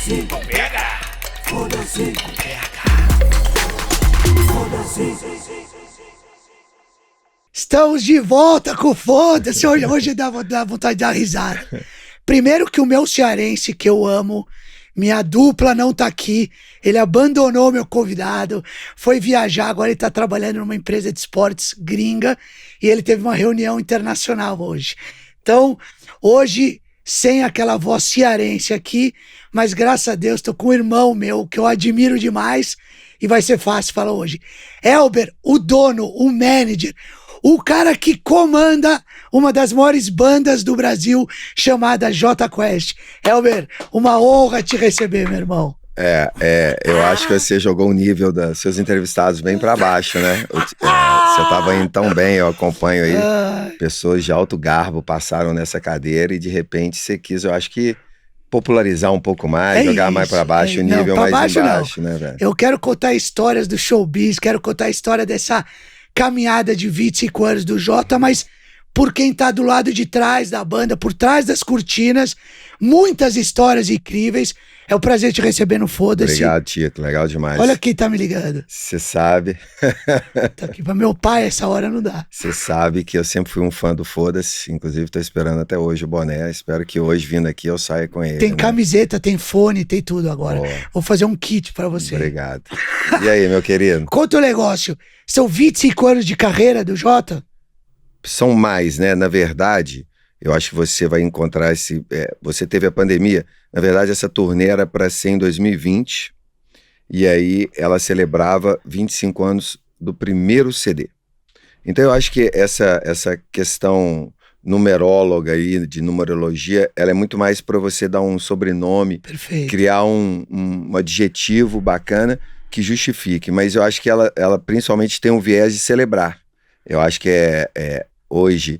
Foda-se, pega! Foda-se, pega! Foda-se. Estamos de volta com o Foda-se. Hoje dá vontade de dar risada. Primeiro que o meu cearense, que eu amo, minha dupla não tá aqui. Ele abandonou meu convidado, foi viajar, agora ele tá trabalhando numa empresa de esportes gringa e ele teve uma reunião internacional hoje. Então, hoje, sem aquela voz cearense aqui, mas graças a Deus tô com um irmão meu que eu admiro demais e vai ser fácil falar hoje. Elber, o dono, o manager, o cara que comanda uma das maiores bandas do Brasil, chamada Jota Quest. Elber, uma honra te receber, meu irmão. Eu acho que você jogou o nível dos seus entrevistados bem pra baixo, né? Você tava indo tão bem, eu acompanho aí. Pessoas de alto garbo passaram nessa cadeira e de repente você quis, eu acho que, popularizar um pouco mais, jogar mais pra baixo, o nível mais embaixo, né, velho? Eu quero contar histórias do showbiz, quero contar a história dessa caminhada de 25 anos do Jota, mas por quem tá do lado de trás da banda, por trás das cortinas, muitas histórias incríveis. É um prazer te receber no Foda-se. Obrigado, Tito, legal demais. Olha quem tá me ligando. Você sabe. Tá aqui pra meu pai, essa hora não dá. Você sabe que eu sempre fui um fã do Foda-se, inclusive tô esperando até hoje o boné, espero que hoje vindo aqui eu saia com ele. Tem camiseta, tem fone, tem tudo agora. Vou fazer um kit pra você. Obrigado. E aí, meu querido? Conta o negócio. São 25 anos de carreira do Jota? São mais, né? Na verdade, eu acho que você vai encontrar você teve a pandemia. Na verdade, essa turnê era para ser em 2020. E aí ela celebrava 25 anos do primeiro CD. Então eu acho que essa questão numeróloga aí, de numerologia, ela é muito mais para você dar um sobrenome, perfeito, criar um adjetivo bacana que justifique. Mas eu acho que ela principalmente tem um viés de celebrar. Eu acho que hoje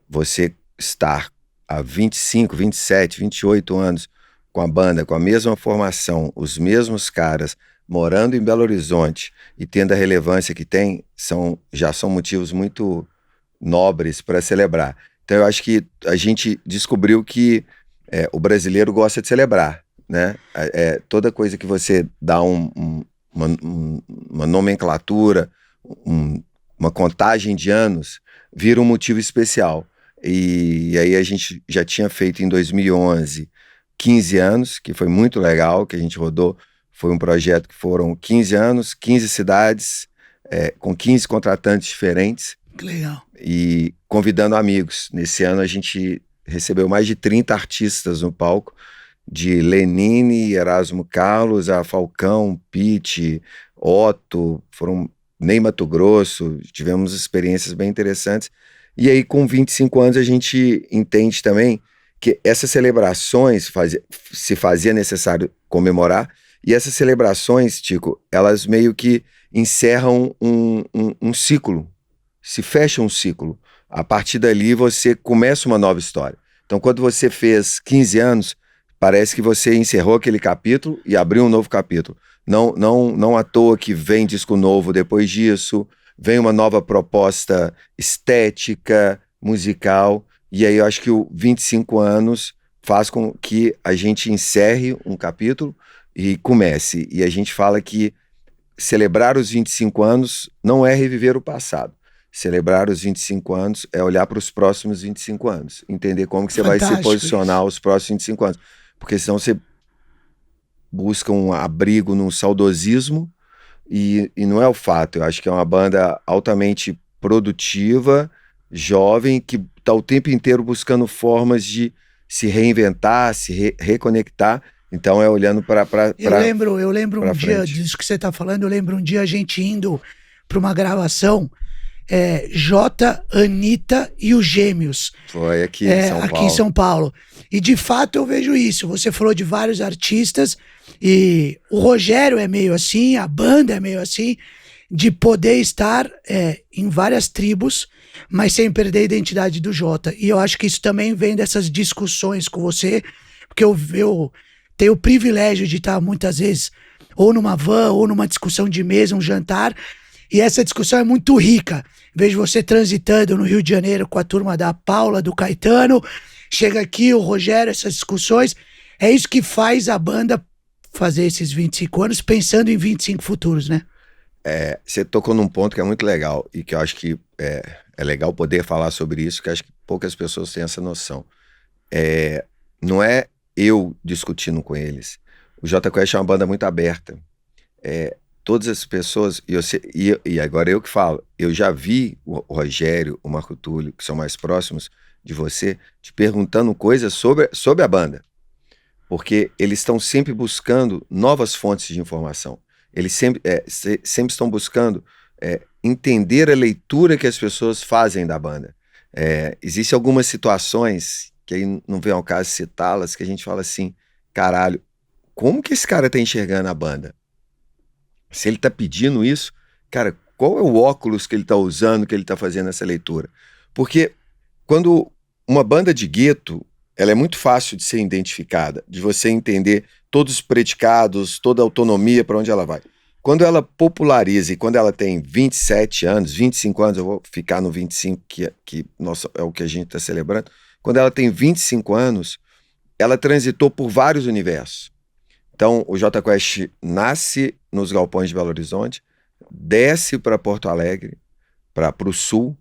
você estar há 25, 27, 28 anos com a banda, com a mesma formação, os mesmos caras, morando em Belo Horizonte e tendo a relevância que tem, já são motivos muito nobres para celebrar. Então eu acho que a gente descobriu que o brasileiro gosta de celebrar, né? Toda coisa que você dá uma nomenclatura, uma contagem de anos, vira um motivo especial. E aí a gente já tinha feito em 2011 15 anos, que foi muito legal, que a gente rodou. Foi um projeto que foram 15 anos, 15 cidades, com 15 contratantes diferentes. Que legal. E convidando amigos. Nesse ano a gente recebeu mais de 30 artistas no palco, de Lenine, Erasmo Carlos, a Falcão, Pitty, Otto, foram Ney Matogrosso, tivemos experiências bem interessantes. E aí, com 25 anos, a gente entende também que essas celebrações se fazia necessário comemorar, e essas celebrações, Tico, elas meio que encerram um ciclo, se fecha um ciclo. A partir dali, você começa uma nova história. Então, quando você fez 15 anos, parece que você encerrou aquele capítulo e abriu um novo capítulo. Não à toa que vem disco novo depois disso, vem uma nova proposta estética, musical, e aí eu acho que o 25 anos faz com que a gente encerre um capítulo e comece. E a gente fala que celebrar os 25 anos não é reviver o passado. Celebrar os 25 anos é olhar para os próximos 25 anos, entender como que você vai se posicionar os próximos 25 anos. Porque senão você busca um abrigo num saudosismo, e não é o fato. Eu acho que é uma banda altamente produtiva, jovem, que está o tempo inteiro buscando formas de se reinventar, se reconectar. Então é olhando para eu lembro um dia disso que você está falando. Eu lembro um dia a gente indo para uma gravação, Jota, Anitta e os Gêmeos. Foi aqui em São Paulo. Aqui em São Paulo. E de fato eu vejo isso. Você falou de vários artistas e o Rogério é meio assim, a banda é meio assim, de poder estar em várias tribos, mas sem perder a identidade do Jota. E eu acho que isso também vem dessas discussões com você, porque eu tenho o privilégio de estar muitas vezes ou numa van, ou numa discussão de mesa, um jantar, e essa discussão é muito rica. Vejo você transitando no Rio de Janeiro com a turma da Paula, do Caetano, chega aqui o Rogério, essas discussões, É isso que faz a banda fazer esses 25 anos pensando em 25 futuros, né? Você tocou num ponto que é muito legal e que eu acho que é legal poder falar sobre isso, que eu acho que poucas pessoas têm essa noção. Não é eu discutindo com eles. O Jota Quest é uma banda muito aberta. Todas as pessoas, e agora eu que falo, eu já vi o Rogério, o Marco Túlio, que são mais próximos de você, te perguntando coisas sobre a banda. Porque eles estão sempre buscando novas fontes de informação. Eles sempre estão buscando entender a leitura que as pessoas fazem da banda. Existem algumas situações, que aí não vem ao caso citá-las, que a gente fala assim, caralho, como que esse cara tá enxergando a banda? Se ele tá pedindo isso, cara, qual é o óculos que ele tá usando, que ele tá fazendo essa leitura? Porque quando uma banda de gueto, ela é muito fácil de ser identificada, de você entender todos os predicados, toda a autonomia para onde ela vai. Quando ela populariza e quando ela tem 27 anos, 25 anos, eu vou ficar no 25, que nossa, é o que a gente está celebrando. Quando ela tem 25 anos, ela transitou por vários universos. Então, o Jota Quest nasce nos galpões de Belo Horizonte, desce para Porto Alegre, para o sul,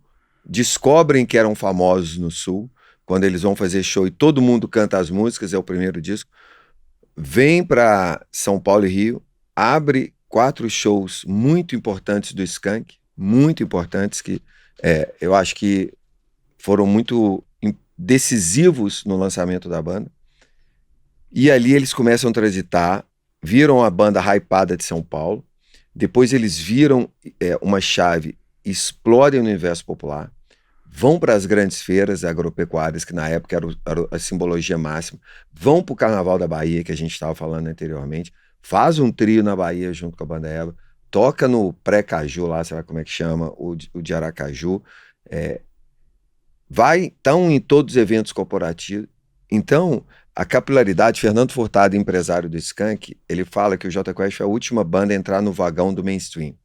descobrem que eram famosos no sul, quando eles vão fazer show e todo mundo canta as músicas, é o primeiro disco, vem para São Paulo e Rio, abre 4 shows muito importantes do Skank, muito importantes, que eu acho que foram muito decisivos no lançamento da banda. E ali eles começam a transitar, viram a banda hypada de São Paulo, depois eles viram uma chave, explodem no universo popular, vão para as grandes feiras agropecuárias, que na época era a simbologia máxima, vão para o Carnaval da Bahia, que a gente estava falando anteriormente, faz um trio na Bahia junto com a banda Eva, toca no pré-Caju lá, sei lá como é que chama, o de Aracaju, estão em todos os eventos corporativos. Então, a capilaridade, Fernando Furtado, empresário do Skank, ele fala que o Jota Quest foi a última banda a entrar no vagão do mainstream. O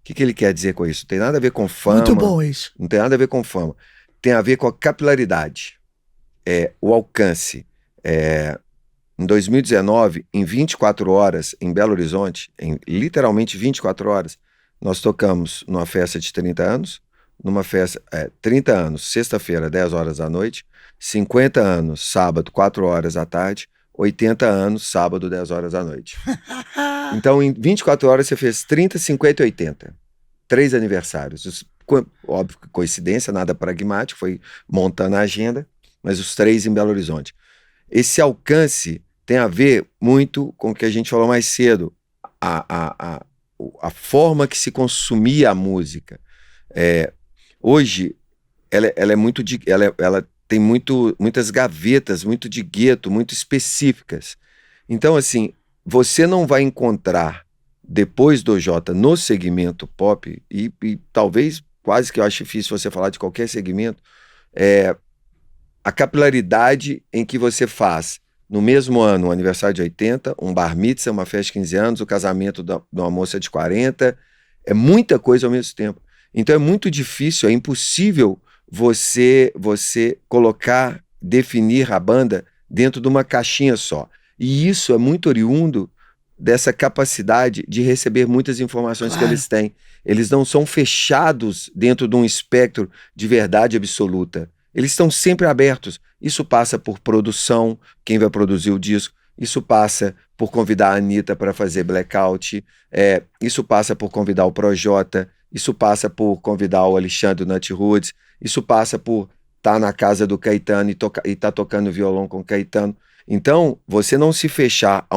que ele quer dizer com isso? Não tem nada a ver com fama. Muito bom isso. Não tem nada a ver com fama. Tem a ver com a capilaridade, o alcance. Em 2019, em 24 horas, em Belo Horizonte, em literalmente 24 horas, nós tocamos numa festa de 30 anos, numa festa, 30 anos, sexta-feira, 10 horas da noite, 50 anos, sábado, 4 horas da tarde, 80 anos, sábado, 10 horas da noite. Então, em 24 horas, você fez 30, 50 e 80. 3 aniversários. Óbvio que coincidência, nada pragmático, foi montando a agenda, mas os 3 em Belo Horizonte. Esse alcance tem a ver muito com o que a gente falou mais cedo, a forma que se consumia a música. Hoje, ela é muito ela tem muitas gavetas, muito de gueto, muito específicas. Então, assim, você não vai encontrar, depois do Jota, no segmento pop, e talvez quase que eu acho difícil você falar de qualquer segmento, a capilaridade em que você faz, no mesmo ano, um aniversário de 80, um bar mitzvah, uma festa de 15 anos, o casamento de uma moça de 40, é muita coisa ao mesmo tempo. Então é muito difícil, é impossível você colocar, definir a banda dentro de uma caixinha só. E isso é muito oriundo dessa capacidade de receber muitas informações que eles têm. Eles não são fechados dentro de um espectro de verdade absoluta. Eles estão sempre abertos. Isso passa por produção, quem vai produzir o disco. Isso passa por convidar a Anitta para fazer Blackout. Isso passa por convidar o Projota. Isso passa por convidar o Alexandre Nutroots. Isso passa por estar na casa do Caetano e estar tocando violão com o Caetano. Então, você não se fechar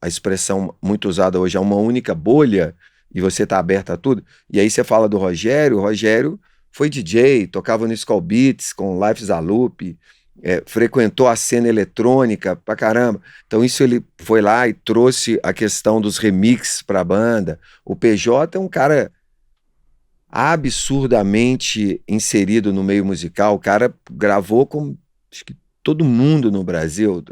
a expressão muito usada hoje, a uma única bolha, e você está aberto a tudo. E aí você fala do Rogério. O Rogério foi DJ, tocava no Skull Beats com Life Zalup, frequentou a cena eletrônica pra caramba. Então isso ele foi lá e trouxe a questão dos remixes pra banda. O PJ é um cara absurdamente inserido no meio musical. O cara gravou com acho que todo mundo no Brasil.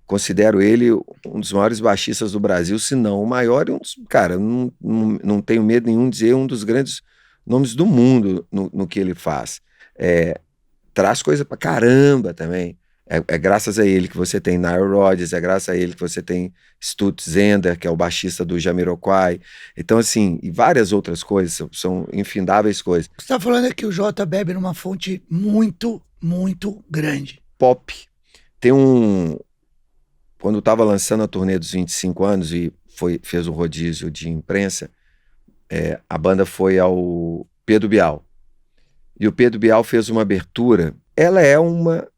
Considero ele um dos maiores baixistas do Brasil, se não o maior. Cara, não tenho medo nenhum de dizer um dos grandes nomes do mundo no que ele faz. Traz coisa pra caramba também. É graças a ele que você tem Nile Rodgers, é graças a ele que você tem Stutz Zender, que é o baixista do Jamiroquai. Então, assim, e várias outras coisas, são infindáveis coisas. O que você tá falando é que o Jota bebe numa fonte muito, muito grande. Pop. Quando eu tava lançando a turnê dos 25 anos e fez um rodízio de imprensa, a banda foi ao Pedro Bial. E o Pedro Bial fez uma abertura. Ela é uma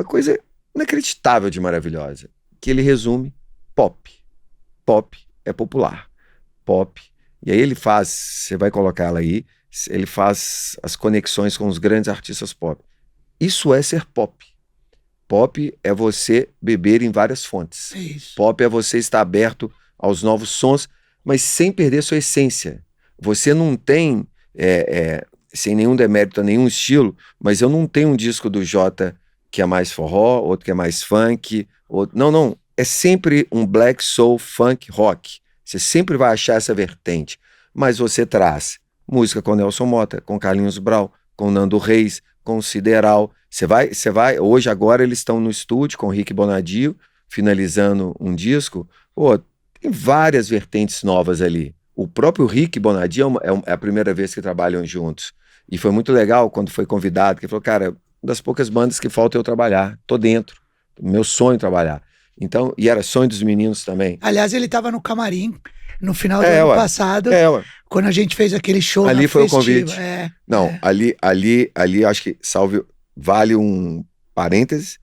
coisa inacreditável de maravilhosa, que ele resume pop. Pop é popular. Pop. E aí ele faz, você vai colocar ela aí, ele faz as conexões com os grandes artistas pop. Isso é ser pop. Pop é você beber em várias fontes. É isso. Pop é você estar aberto aos novos sons, mas sem perder sua essência. Você não tem, sem nenhum demérito a nenhum estilo, mas eu não tenho um disco do Jota que é mais forró, outro que é mais funk. Não. É sempre um black soul, funk, rock. Você sempre vai achar essa vertente. Mas você traz música com Nelson Motta, com Carlinhos Brau, com Nando Reis, com Sideral. Você vai. Hoje, agora, eles estão no estúdio com o Rick Bonadio, finalizando um disco. Tem várias vertentes novas ali. O próprio Rick Bonadio é a primeira vez que trabalham juntos. E foi muito legal quando foi convidado, que ele falou, cara, uma das poucas bandas que falta eu trabalhar. Tô dentro. Meu sonho é trabalhar. Então, e era sonho dos meninos também. Aliás, ele tava no camarim no final do ano passado, quando a gente fez aquele show ali na foi Festiva. O convite. Ali, acho que vale um parêntese.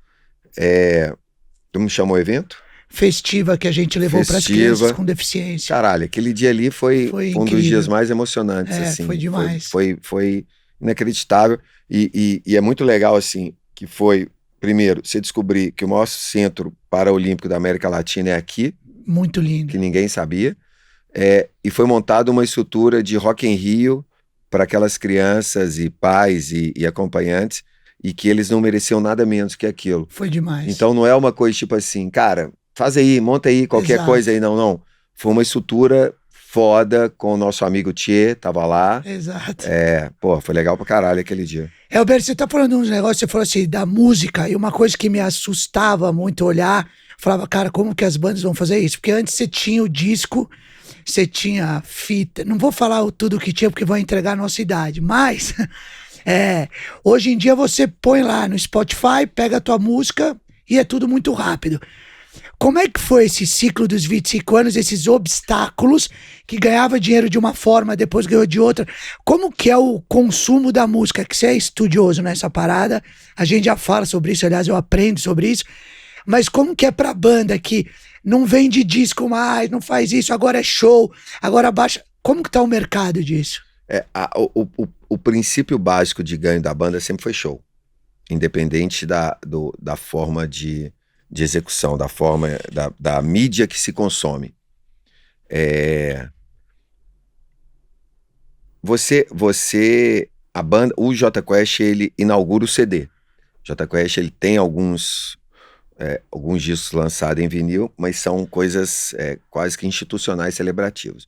Como chama o evento? Festiva, que a gente levou para as crianças com deficiência. Caralho, aquele dia ali foi um dos dias mais emocionantes. Assim. Foi demais. Foi inacreditável. E é muito legal, assim, que foi, primeiro, você descobrir que o maior centro paraolímpico da América Latina é aqui. Muito lindo. Que ninguém sabia. E foi montada uma estrutura de Rock in Rio para aquelas crianças e pais e acompanhantes, e que eles não mereciam nada menos que aquilo. Foi demais. Então não é uma coisa tipo assim, cara, faz aí, monta aí, qualquer coisa aí, não. Foi uma estrutura foda com o nosso amigo Tchê, tava lá. Exato. Foi legal pra caralho aquele dia. Alberto, você tá falando de uns negócios, você falou assim, da música, e uma coisa que me assustava muito olhar, falava, cara, como que as bandas vão fazer isso? Porque antes você tinha o disco, você tinha fita, não vou falar tudo que tinha porque vai entregar a nossa idade, mas hoje em dia você põe lá no Spotify, pega a tua música e é tudo muito rápido. Como é que foi esse ciclo dos 25 anos, esses obstáculos, que ganhava dinheiro de uma forma, depois ganhou de outra? Como que é o consumo da música? Que você é estudioso nessa parada, a gente já fala sobre isso, aliás, eu aprendo sobre isso, mas como que é pra banda que não vende disco mais, não faz isso, agora é show, agora baixa... Como que tá o mercado disso? O princípio básico de ganho da banda sempre foi show, independente da forma de execução, da forma da mídia que se consome. A banda, o Jota Quest, ele inaugura o CD. O Jota Quest, ele tem alguns discos lançados em vinil, mas são coisas quase que institucionais, celebrativas.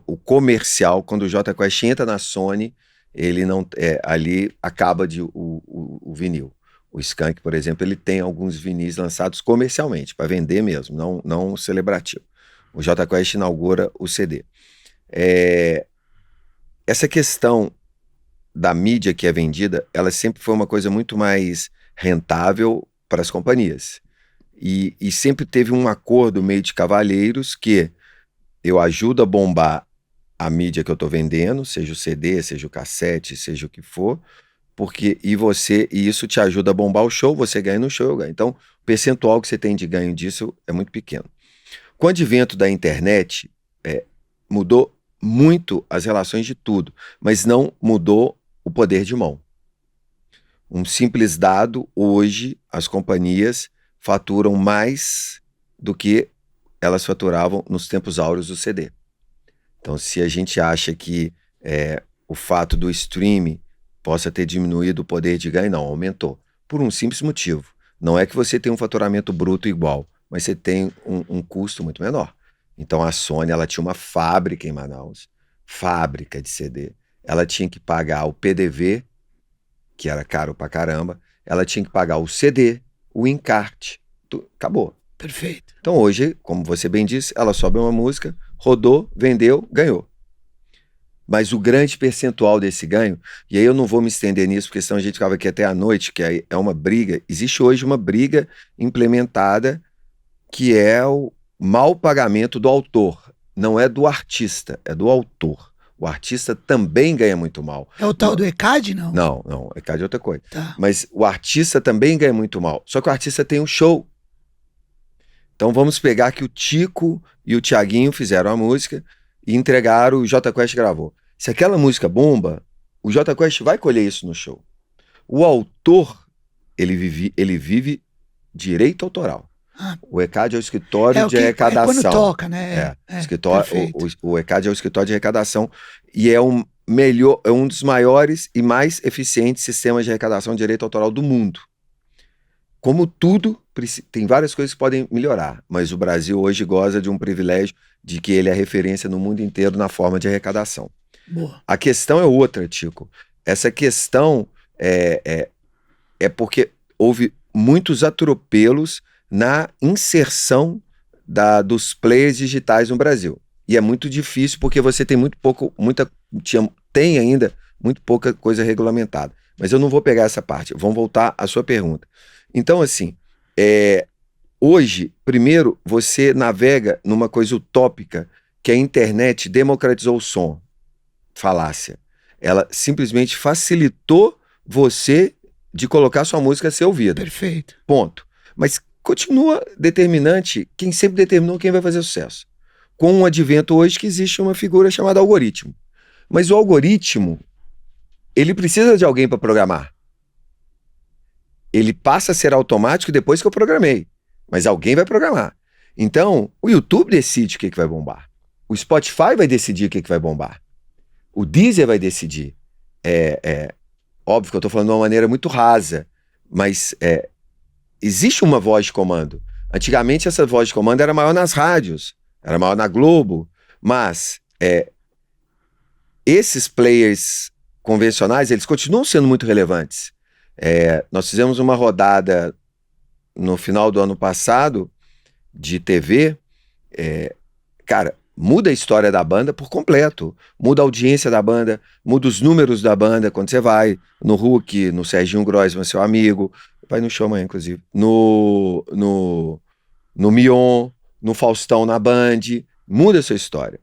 O comercial, quando o Jota Quest entra na Sony, ele não ali acaba o vinil. O Skank, por exemplo, ele tem alguns vinis lançados comercialmente, para vender mesmo, não celebrativo. O Jota Quest inaugura o CD. Essa questão da mídia que é vendida, ela sempre foi uma coisa muito mais rentável para as companhias. E sempre teve um acordo meio de cavalheiros que eu ajudo a bombar a mídia que eu estou vendendo, seja o CD, seja o cassete, seja o que for, e isso te ajuda a bombar o show, você ganha no show, eu ganho. Então, o percentual que você tem de ganho disso é muito pequeno. Com o advento da internet, mudou muito as relações de tudo, mas não mudou o poder de mão. Um simples dado, hoje as companhias faturam mais do que elas faturavam nos tempos áureos do CD. Então, se a gente acha que o fato do streaming possa ter diminuído o poder de ganho, não, aumentou. Por um simples motivo. Não é que você tem um faturamento bruto igual, mas você tem um custo muito menor. Então a Sony, ela tinha uma fábrica em Manaus, fábrica de CD. Ela tinha que pagar o PDV, que era caro pra caramba, ela tinha que pagar o CD, o encarte, acabou. Perfeito. Então hoje, como você bem disse, ela sobe uma música, rodou, vendeu, ganhou. Mas o grande percentual desse ganho, e aí eu não vou me estender nisso, porque senão a gente ficava aqui até a noite, que é uma briga. Existe hoje uma briga implementada que é o mau pagamento do autor. Não é do artista, é do autor. O artista também ganha muito mal. É o tal do ECAD, não? Não, o ECAD é outra coisa. Tá. Mas o artista também ganha muito mal. Só que o artista tem um show. Então vamos pegar que o Tico e o Thiaguinho fizeram a música e entregaram, o Jota Quest gravou. Se aquela música bomba, o Jota Quest vai colher isso no show. O autor, ele vive direito autoral. O ECAD é o escritório de arrecadação. É quando toca, né? O ECAD é o escritório de arrecadação e é um dos maiores e mais eficientes sistemas de arrecadação de direito autoral do mundo. Como tudo, tem várias coisas que podem melhorar, mas o Brasil hoje goza de um privilégio de que ele é referência no mundo inteiro na forma de arrecadação. Boa. A questão é outra, Tico. Essa questão é porque houve muitos atropelos na inserção dos players digitais no Brasil. E é muito difícil porque você tem tem ainda muito pouca coisa regulamentada. Mas eu não vou pegar essa parte, vamos voltar à sua pergunta. Então, assim, hoje, primeiro, você navega numa coisa utópica, que a internet democratizou o som. Falácia. Ela simplesmente facilitou você de colocar sua música a ser ouvida. Perfeito. Ponto. Mas continua determinante quem sempre determinou quem vai fazer sucesso. Com o advento hoje que existe uma figura chamada algoritmo. Mas o algoritmo, ele precisa de alguém para programar. Ele passa a ser automático depois que eu programei. Mas alguém vai programar. Então, o YouTube decide o que vai bombar. O Spotify vai decidir o que vai bombar. O Deezer vai decidir. Óbvio que eu estou falando de uma maneira muito rasa, mas existe uma voz de comando. Antigamente essa voz de comando era maior nas rádios, era maior na Globo, mas esses players convencionais, eles continuam sendo muito relevantes. Nós fizemos uma rodada no final do ano passado de TV, cara, muda a história da banda por completo, muda a audiência da banda, muda os números da banda, quando você vai no Hulk, no Serginho Groisman, seu amigo, vai no show amanhã, inclusive, no Mion, no Faustão, na Band, muda a sua história.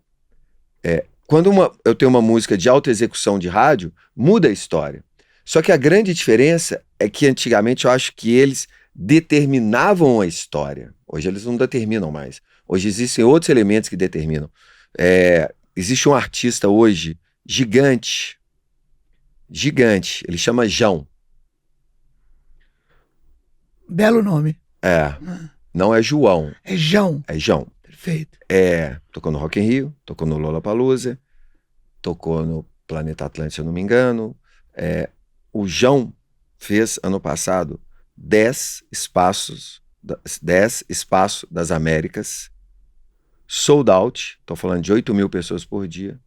Quando eu tenho uma música de alta execução de rádio, muda a história. Só que a grande diferença é que antigamente eu acho que eles determinavam a história. Hoje eles não determinam mais. Hoje existem outros elementos que determinam. Existe um artista hoje gigante, ele chama Jão. Belo nome. Não é João. É Jão. É Jão. Perfeito. Tocou no Rock in Rio, tocou no Lollapalooza, tocou no Planeta Atlântico, se eu não me engano. O Jão fez, ano passado, 10 espaços das Américas, sold out, estou falando de 8 mil pessoas por dia,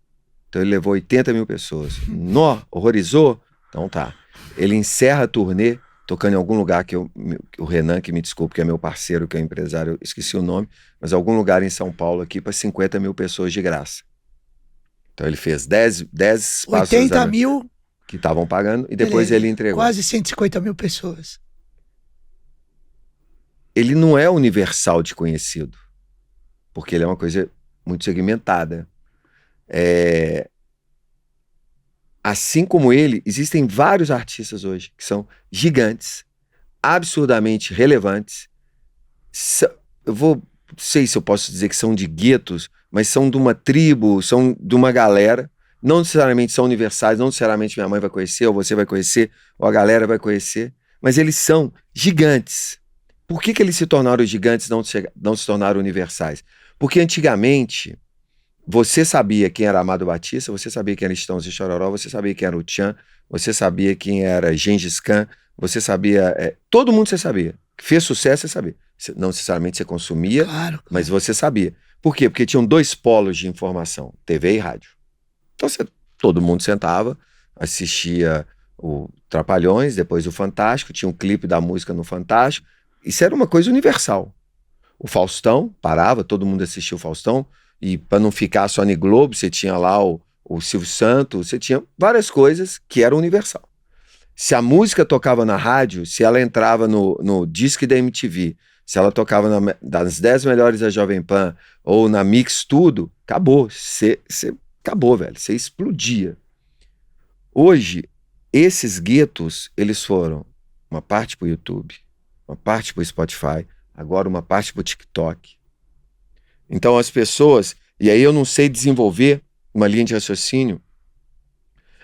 então ele levou 80 mil pessoas. Horrorizou? Então tá. Ele encerra a turnê, tocando em algum lugar que o Renan, que me desculpe, que é meu parceiro, que é empresário, eu esqueci o nome, mas algum lugar em São Paulo aqui para 50 mil pessoas de graça. Então ele fez 10 espaços 80 mil que estavam pagando e depois ele entregou. Quase 150 mil pessoas. Ele não é universal de conhecido, porque ele é uma coisa muito segmentada. Assim como ele, existem vários artistas hoje que são gigantes, absurdamente relevantes. Não sei se eu posso dizer que são de guetos, mas são de uma tribo, são de uma galera. Não necessariamente são universais, não necessariamente minha mãe vai conhecer, ou você vai conhecer, ou a galera vai conhecer, mas eles são gigantes. Por que eles se tornaram gigantes e não se tornaram universais? Porque antigamente você sabia quem era Amado Batista, você sabia quem era Estãozinho Chororó, você sabia quem era o Tchan, você sabia quem era Gengis Khan, você sabia... todo mundo você sabia. Fez sucesso, você sabia. Não necessariamente você consumia, claro. Mas você sabia. Por quê? Porque tinham 2 polos de informação, TV e rádio. Então todo mundo sentava, assistia o Trapalhões, depois o Fantástico, tinha um clipe da música no Fantástico. Isso era uma coisa universal. O Faustão parava, todo mundo assistia o Faustão, e para não ficar só no Globo, você tinha lá o Silvio Santos, você tinha várias coisas que eram universal. Se a música tocava na rádio, se ela entrava no disque da MTV, se ela tocava das 10 melhores da Jovem Pan ou na Mix Tudo, acabou. Acabou, velho. Você explodia. Hoje, esses guetos, eles foram uma parte pro YouTube, uma parte pro Spotify, agora uma parte pro TikTok. Então as pessoas, e aí eu não sei desenvolver uma linha de raciocínio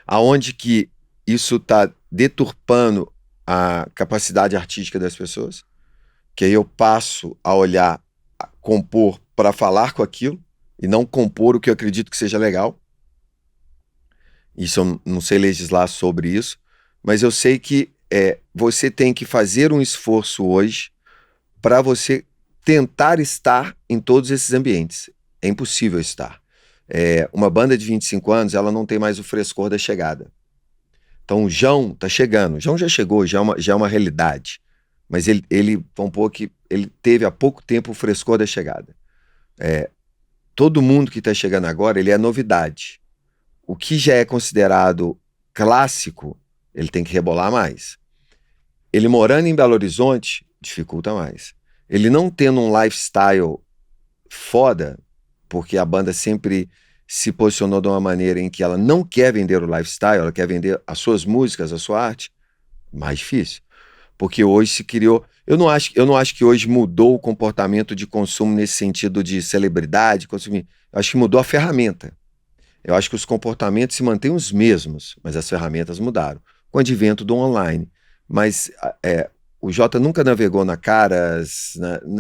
aonde que isso está deturpando a capacidade artística das pessoas, que aí eu passo a olhar, a compor para falar com aquilo e não compor o que eu acredito que seja legal. Isso eu não sei legislar sobre isso, mas eu sei que você tem que fazer um esforço hoje para você tentar estar em todos esses ambientes. É impossível estar. Uma banda de 25 anos, ela não tem mais o frescor da chegada. Então o João tá chegando. O João já chegou, já é uma realidade. Mas vamos pôr que ele teve há pouco tempo o frescor da chegada. Todo mundo que está chegando agora, ele é novidade. O que já é considerado clássico, ele tem que rebolar mais. Ele morando em Belo Horizonte, dificulta mais. Ele não tendo um lifestyle foda, porque a banda sempre se posicionou de uma maneira em que ela não quer vender o lifestyle, ela quer vender as suas músicas, a sua arte, mais difícil. Porque hoje se criou... Eu não acho que hoje mudou o comportamento de consumo nesse sentido de celebridade, consumir. Eu acho que mudou a ferramenta. Eu acho que os comportamentos se mantêm os mesmos, mas as ferramentas mudaram. Com o advento do online. Mas o Jota nunca navegou na Caras,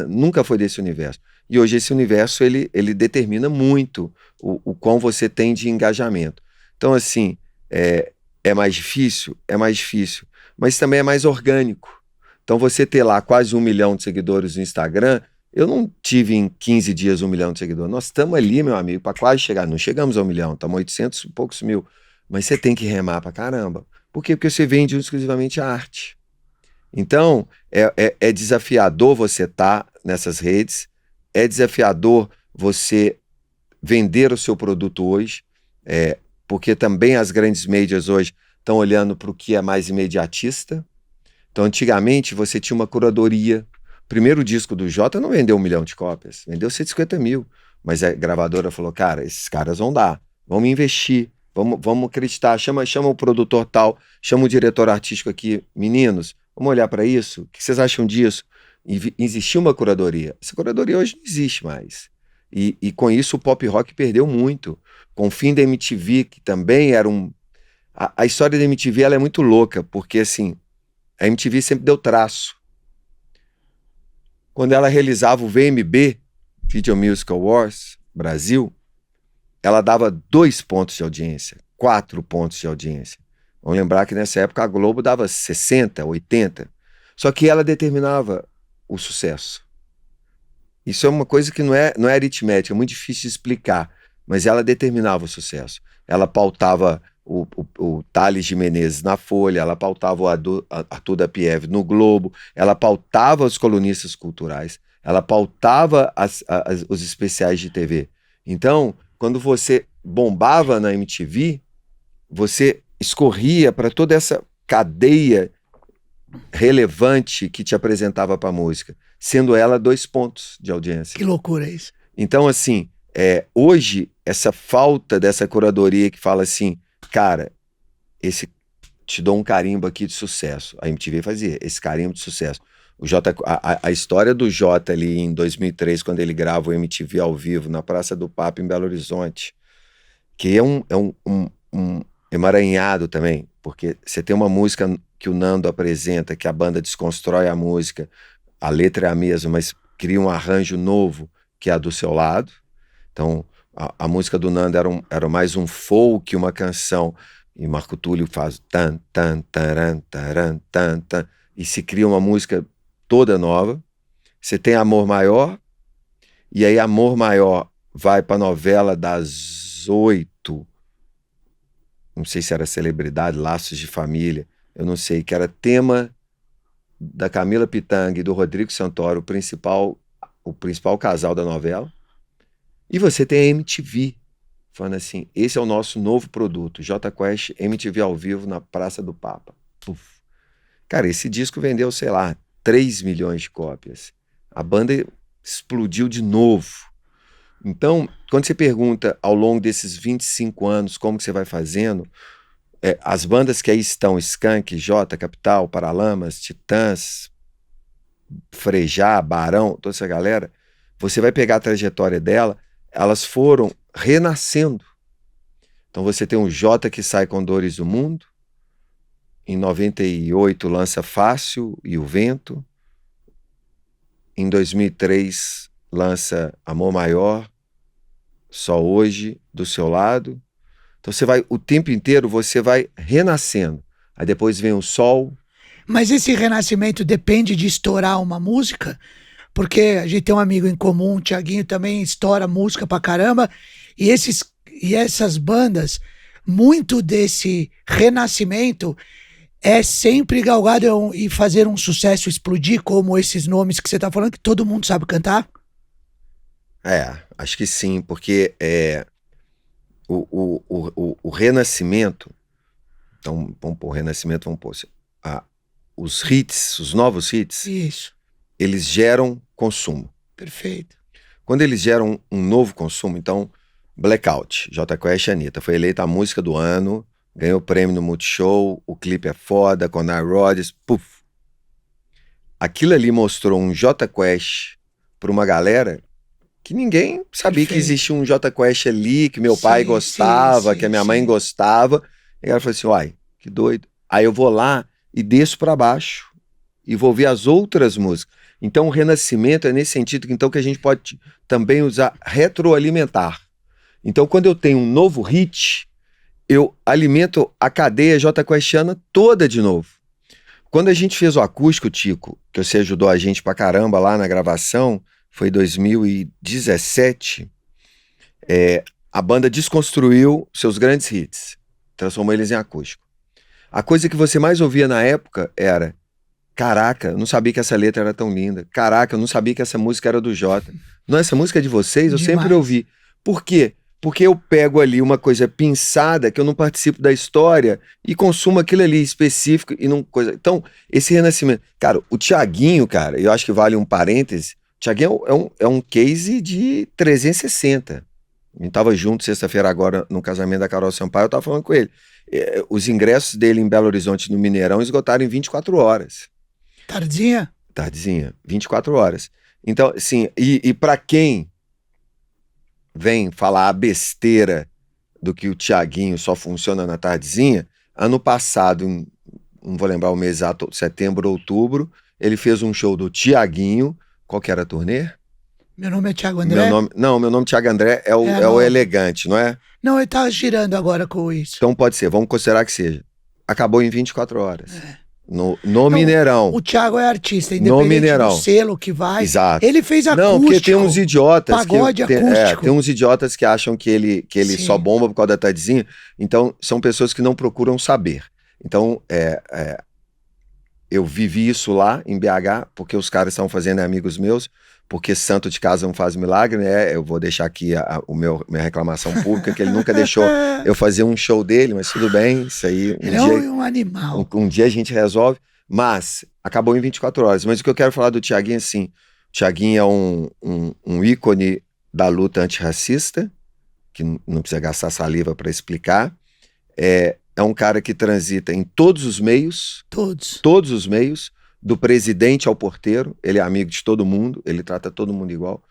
nunca foi desse universo. E hoje esse universo, ele determina muito o quão você tem de engajamento. Então, assim, é mais difícil? É mais difícil. Mas também é mais orgânico. Então, você ter lá quase 1 milhão de seguidores no Instagram, eu não tive em 15 dias 1 milhão de seguidores. Nós estamos ali, meu amigo, para quase chegar. Não chegamos a 1 milhão, estamos 800 e poucos mil. Mas você tem que remar para caramba. Por quê? Porque você vende exclusivamente a arte. Então, é desafiador você estar nessas redes, é desafiador você vender o seu produto hoje, porque também as grandes mídias hoje estão olhando para o que é mais imediatista. Então, antigamente, você tinha uma curadoria. O primeiro disco do Jota não vendeu 1 milhão de cópias, vendeu 150 mil. Mas a gravadora falou, cara, esses caras vão dar, vamos investir, vamos acreditar, chama o produtor tal, chama o diretor artístico aqui, meninos, vamos olhar para isso, o que vocês acham disso? E existia uma curadoria. Essa curadoria hoje não existe mais. E com isso o pop rock perdeu muito. Com o fim da MTV, que também era um... A história da MTV ela é muito louca, porque assim, a MTV sempre deu traço. Quando ela realizava o VMB, Video Music Awards, Brasil, ela dava 2 pontos de audiência, 4 pontos de audiência. Vamos lembrar que nessa época a Globo dava 60, 80. Só que ela determinava o sucesso. Isso é uma coisa que não é aritmética, é muito difícil de explicar, mas ela determinava o sucesso. Ela pautava o Thales de Menezes na Folha, ela pautava o Arthur da Pieve no Globo, ela pautava os colunistas culturais, ela pautava os especiais de TV. Então, quando você bombava na MTV, você escorria para toda essa cadeia relevante que te apresentava para a música, sendo ela 2 pontos de audiência. Que loucura isso. Então, assim, hoje, essa falta dessa curadoria que fala assim, cara, te dou um carimbo aqui de sucesso. A MTV fazia esse carimbo de sucesso. A história do Jota ali em 2003, quando ele grava o MTV ao vivo na Praça do Papa em Belo Horizonte, que é um emaranhado também, porque você tem uma música que o Nando apresenta, que a banda desconstrói a música, a letra é a mesma, mas cria um arranjo novo, que é a Do Seu Lado. Então, a música do Nando era mais um folk, uma canção, e Marco Túlio faz tan, tan, taran, taran, tan, tan, e se cria uma música toda nova. Você tem Amor Maior, e aí Amor Maior vai para a novela das 8, não sei se era Celebridade, Laços de Família, eu não sei, que era tema da Camila Pitanga e do Rodrigo Santoro, o principal casal da novela. E você tem a MTV falando assim, esse é o nosso novo produto, Jota Quest, MTV ao vivo na Praça do Papa. Puf. Cara, esse disco vendeu, sei lá, 3 milhões de cópias. A banda explodiu de novo. Então, quando você pergunta ao longo desses 25 anos como que você vai fazendo, as bandas que aí estão, Skank, Jota, Capital, Paralamas, Titãs, Frejá, Barão, toda essa galera, você vai pegar a trajetória dela, elas foram renascendo. Então você tem o Jota que sai com Dores do Mundo, em 98 lança Fácil e o Vento, em 2003 lança Amor Maior, Só Hoje, Do Seu Lado. Então você vai, o tempo inteiro você vai renascendo. Aí depois vem o Sol. Mas esse renascimento depende de estourar uma música? Porque a gente tem um amigo em comum, o Thiaguinho também estoura música pra caramba, e essas bandas, muito desse renascimento é sempre galgado e fazer um sucesso explodir, como esses nomes que você tá falando, que todo mundo sabe cantar? Acho que sim, porque o renascimento, então vamos pôr renascimento, vamos pôr os hits, os novos hits, Isso, eles geram consumo. perfeito. Quando eles geram um novo consumo, então Blackout, Jota Quest e Anitta, foi eleita a música do ano, ganhou prêmio no Multishow, o clipe é foda, com Nile Rodgers, puf. Aquilo ali mostrou um Jota Quest para uma galera que ninguém sabia que existia um Jota Quest ali, que meu pai gostava, que a minha mãe gostava. E ela falou assim, uai, que doido. Aí eu vou lá e desço para baixo e vou ver as outras músicas. Então o renascimento é nesse sentido então, que a gente pode também usar retroalimentar. Então quando eu tenho um novo hit, eu alimento a cadeia Jota Questiana toda de novo. Quando a gente fez o acústico, Tico, que você ajudou a gente pra caramba lá na gravação, foi em 2017, a banda desconstruiu seus grandes hits, transformou eles em acústico. A coisa que você mais ouvia na época era: caraca, eu não sabia que essa letra era tão linda. Caraca, eu não sabia que essa música era do Jota. Não, essa música é de vocês? Eu sempre ouvi. Por quê? Porque eu pego ali uma coisa pinçada, que eu não participo da história, e consumo aquilo ali específico e não coisa. Então, esse renascimento. Cara, o Thiaguinho, cara, eu acho que vale um parêntese. O Thiaguinho é um case de 360. A gente tava junto sexta-feira agora no casamento da Carol Sampaio, eu tava falando com ele. Os ingressos dele em Belo Horizonte, no Mineirão, esgotaram em 24 horas. Tardezinha? Tardezinha, 24 horas. Então, assim, e para quem vem falar a besteira do que o Thiaguinho só funciona na tardezinha, ano passado, não vou lembrar o mês exato, setembro, outubro, ele fez um show do Thiaguinho. Qual que era a turnê? Meu nome é Thiago André? Meu nome é Thiago André, é o Elegante, não é? Não, ele tá girando agora com isso. Então pode ser, vamos considerar que seja. Acabou em 24 horas. No Mineirão. O Thiago é artista, independente do selo que vai. Exato. Ele fez acústico. Não, porque tem uns idiotas. Pagode acústico. Tem uns idiotas que acham que ele só bomba por causa da tardezinha. Então, são pessoas que não procuram saber. Então, eu vivi isso lá em BH, porque os caras estavam fazendo amigos meus, porque santo de casa não faz milagre, né? Eu vou deixar aqui minha reclamação pública, que ele nunca deixou eu fazer um show dele, mas tudo bem, isso aí... Ele é um animal. Um dia a gente resolve, mas acabou em 24 horas. Mas o que eu quero falar do Thiaguinho é assim, o Thiaguinho é um ícone da luta antirracista, que não precisa gastar saliva para explicar, é um cara que transita em todos os meios, todos os meios, do presidente ao porteiro, ele é amigo de todo mundo, ele trata todo mundo igual,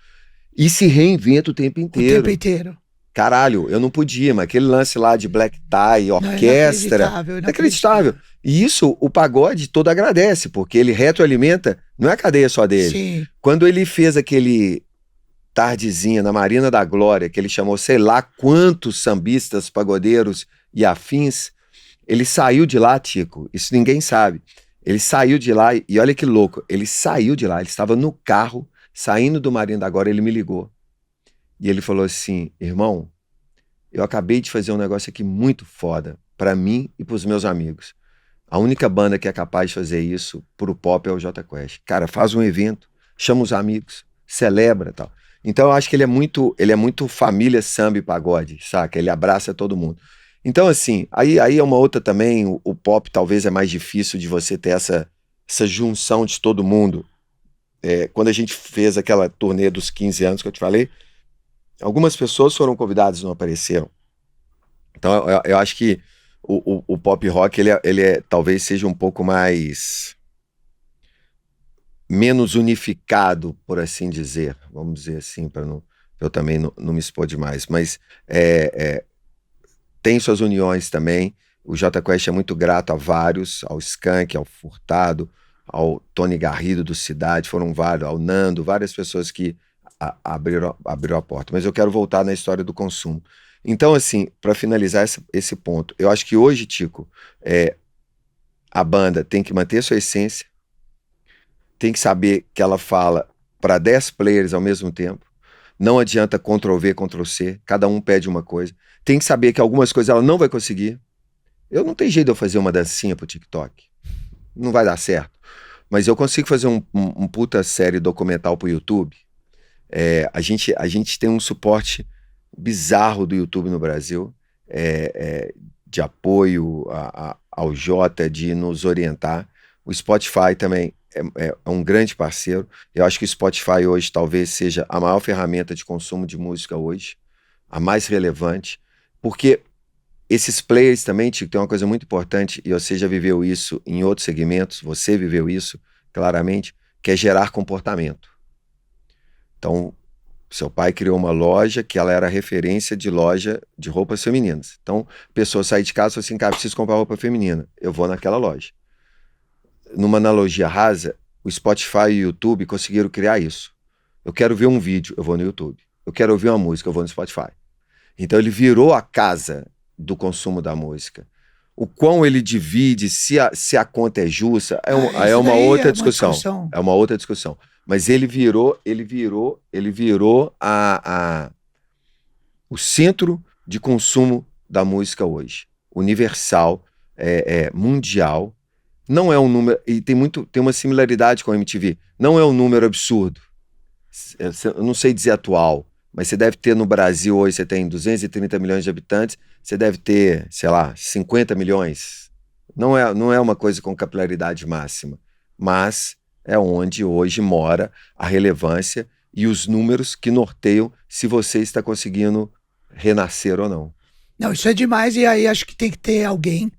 e se reinventa o tempo inteiro. O tempo inteiro. Caralho, eu não podia, mas aquele lance lá de black tie, orquestra, inacreditável. E isso o pagode todo agradece, porque ele retroalimenta, não é a cadeia só dele. Sim. Quando ele fez aquele tardezinha na Marina da Glória, que ele chamou sei lá quantos sambistas, pagodeiros e afins, ele saiu de lá, Tico, isso ninguém sabe. Ele saiu de lá, e olha que louco, ele saiu de lá, ele estava no carro, saindo do Marina da Glória, ele me ligou. E ele falou assim: irmão, eu acabei de fazer um negócio aqui muito foda. pra mim e pros meus amigos. A única banda que é capaz de fazer isso pro pop é o Jota Quest. Cara, faz um evento, chama os amigos, celebra e tal. Então eu acho que ele é muito família, samba e pagode, saca? Ele abraça todo mundo. Então assim, aí é uma outra também, o pop talvez é mais difícil de você ter essa junção de todo mundo. Quando a gente fez aquela turnê dos 15 anos que eu te falei, algumas pessoas foram convidadas e não apareceram. Então eu acho que o pop rock talvez seja um pouco menos unificado, por assim dizer, vamos dizer assim, para eu também não me expor demais, mas tem suas uniões também. O Jota Quest é muito grato a vários, ao Skank, ao Furtado, ao Tony Garrido do Cidade, foram vários, ao Nando, várias pessoas que abriram a porta. Mas eu quero voltar na história do consumo. Então, assim, para finalizar esse ponto, eu acho que hoje, Tico, a banda tem que manter sua essência, tem que saber que ela fala para 10 players ao mesmo tempo, não adianta Ctrl-V, Ctrl-C, cada um pede uma coisa, tem que saber que algumas coisas ela não vai conseguir. Eu não tenho jeito de eu fazer uma dancinha pro TikTok, não vai dar certo, mas eu consigo fazer um puta série documental pro YouTube. A gente tem um suporte bizarro do YouTube no Brasil, de apoio ao Jota, de nos orientar. O Spotify também é um grande parceiro. Eu acho que o Spotify hoje talvez seja a maior ferramenta de consumo de música hoje, a mais relevante, porque esses players também, Tico, tem uma coisa muito importante, e você já viveu isso em outros segmentos, você viveu isso claramente, que é gerar comportamento. Então, seu pai criou uma loja que ela era referência de loja de roupas femininas. Então, a pessoa sai de casa e fala assim, cara, preciso comprar roupa feminina. Eu vou naquela loja. Numa analogia rasa, o Spotify e o YouTube conseguiram criar isso. Eu quero ver um vídeo, eu vou no YouTube. Eu quero ouvir uma música, eu vou no Spotify. Então, ele virou a casa do consumo da música. O quão ele divide, se a conta é justa, é uma outra discussão. É uma outra discussão. Mas ele virou o centro de consumo da música hoje. Universal, mundial. Não é um número, e tem uma similaridade com a MTV. Não é um número absurdo. Eu não sei dizer atual, mas você deve ter no Brasil hoje, você tem 230 milhões de habitantes, você deve ter, sei lá, 50 milhões. Não é uma coisa com capilaridade máxima, mas é onde hoje mora a relevância e os números que norteiam se você está conseguindo renascer ou não. Não, isso é demais, e aí acho que tem que ter alguém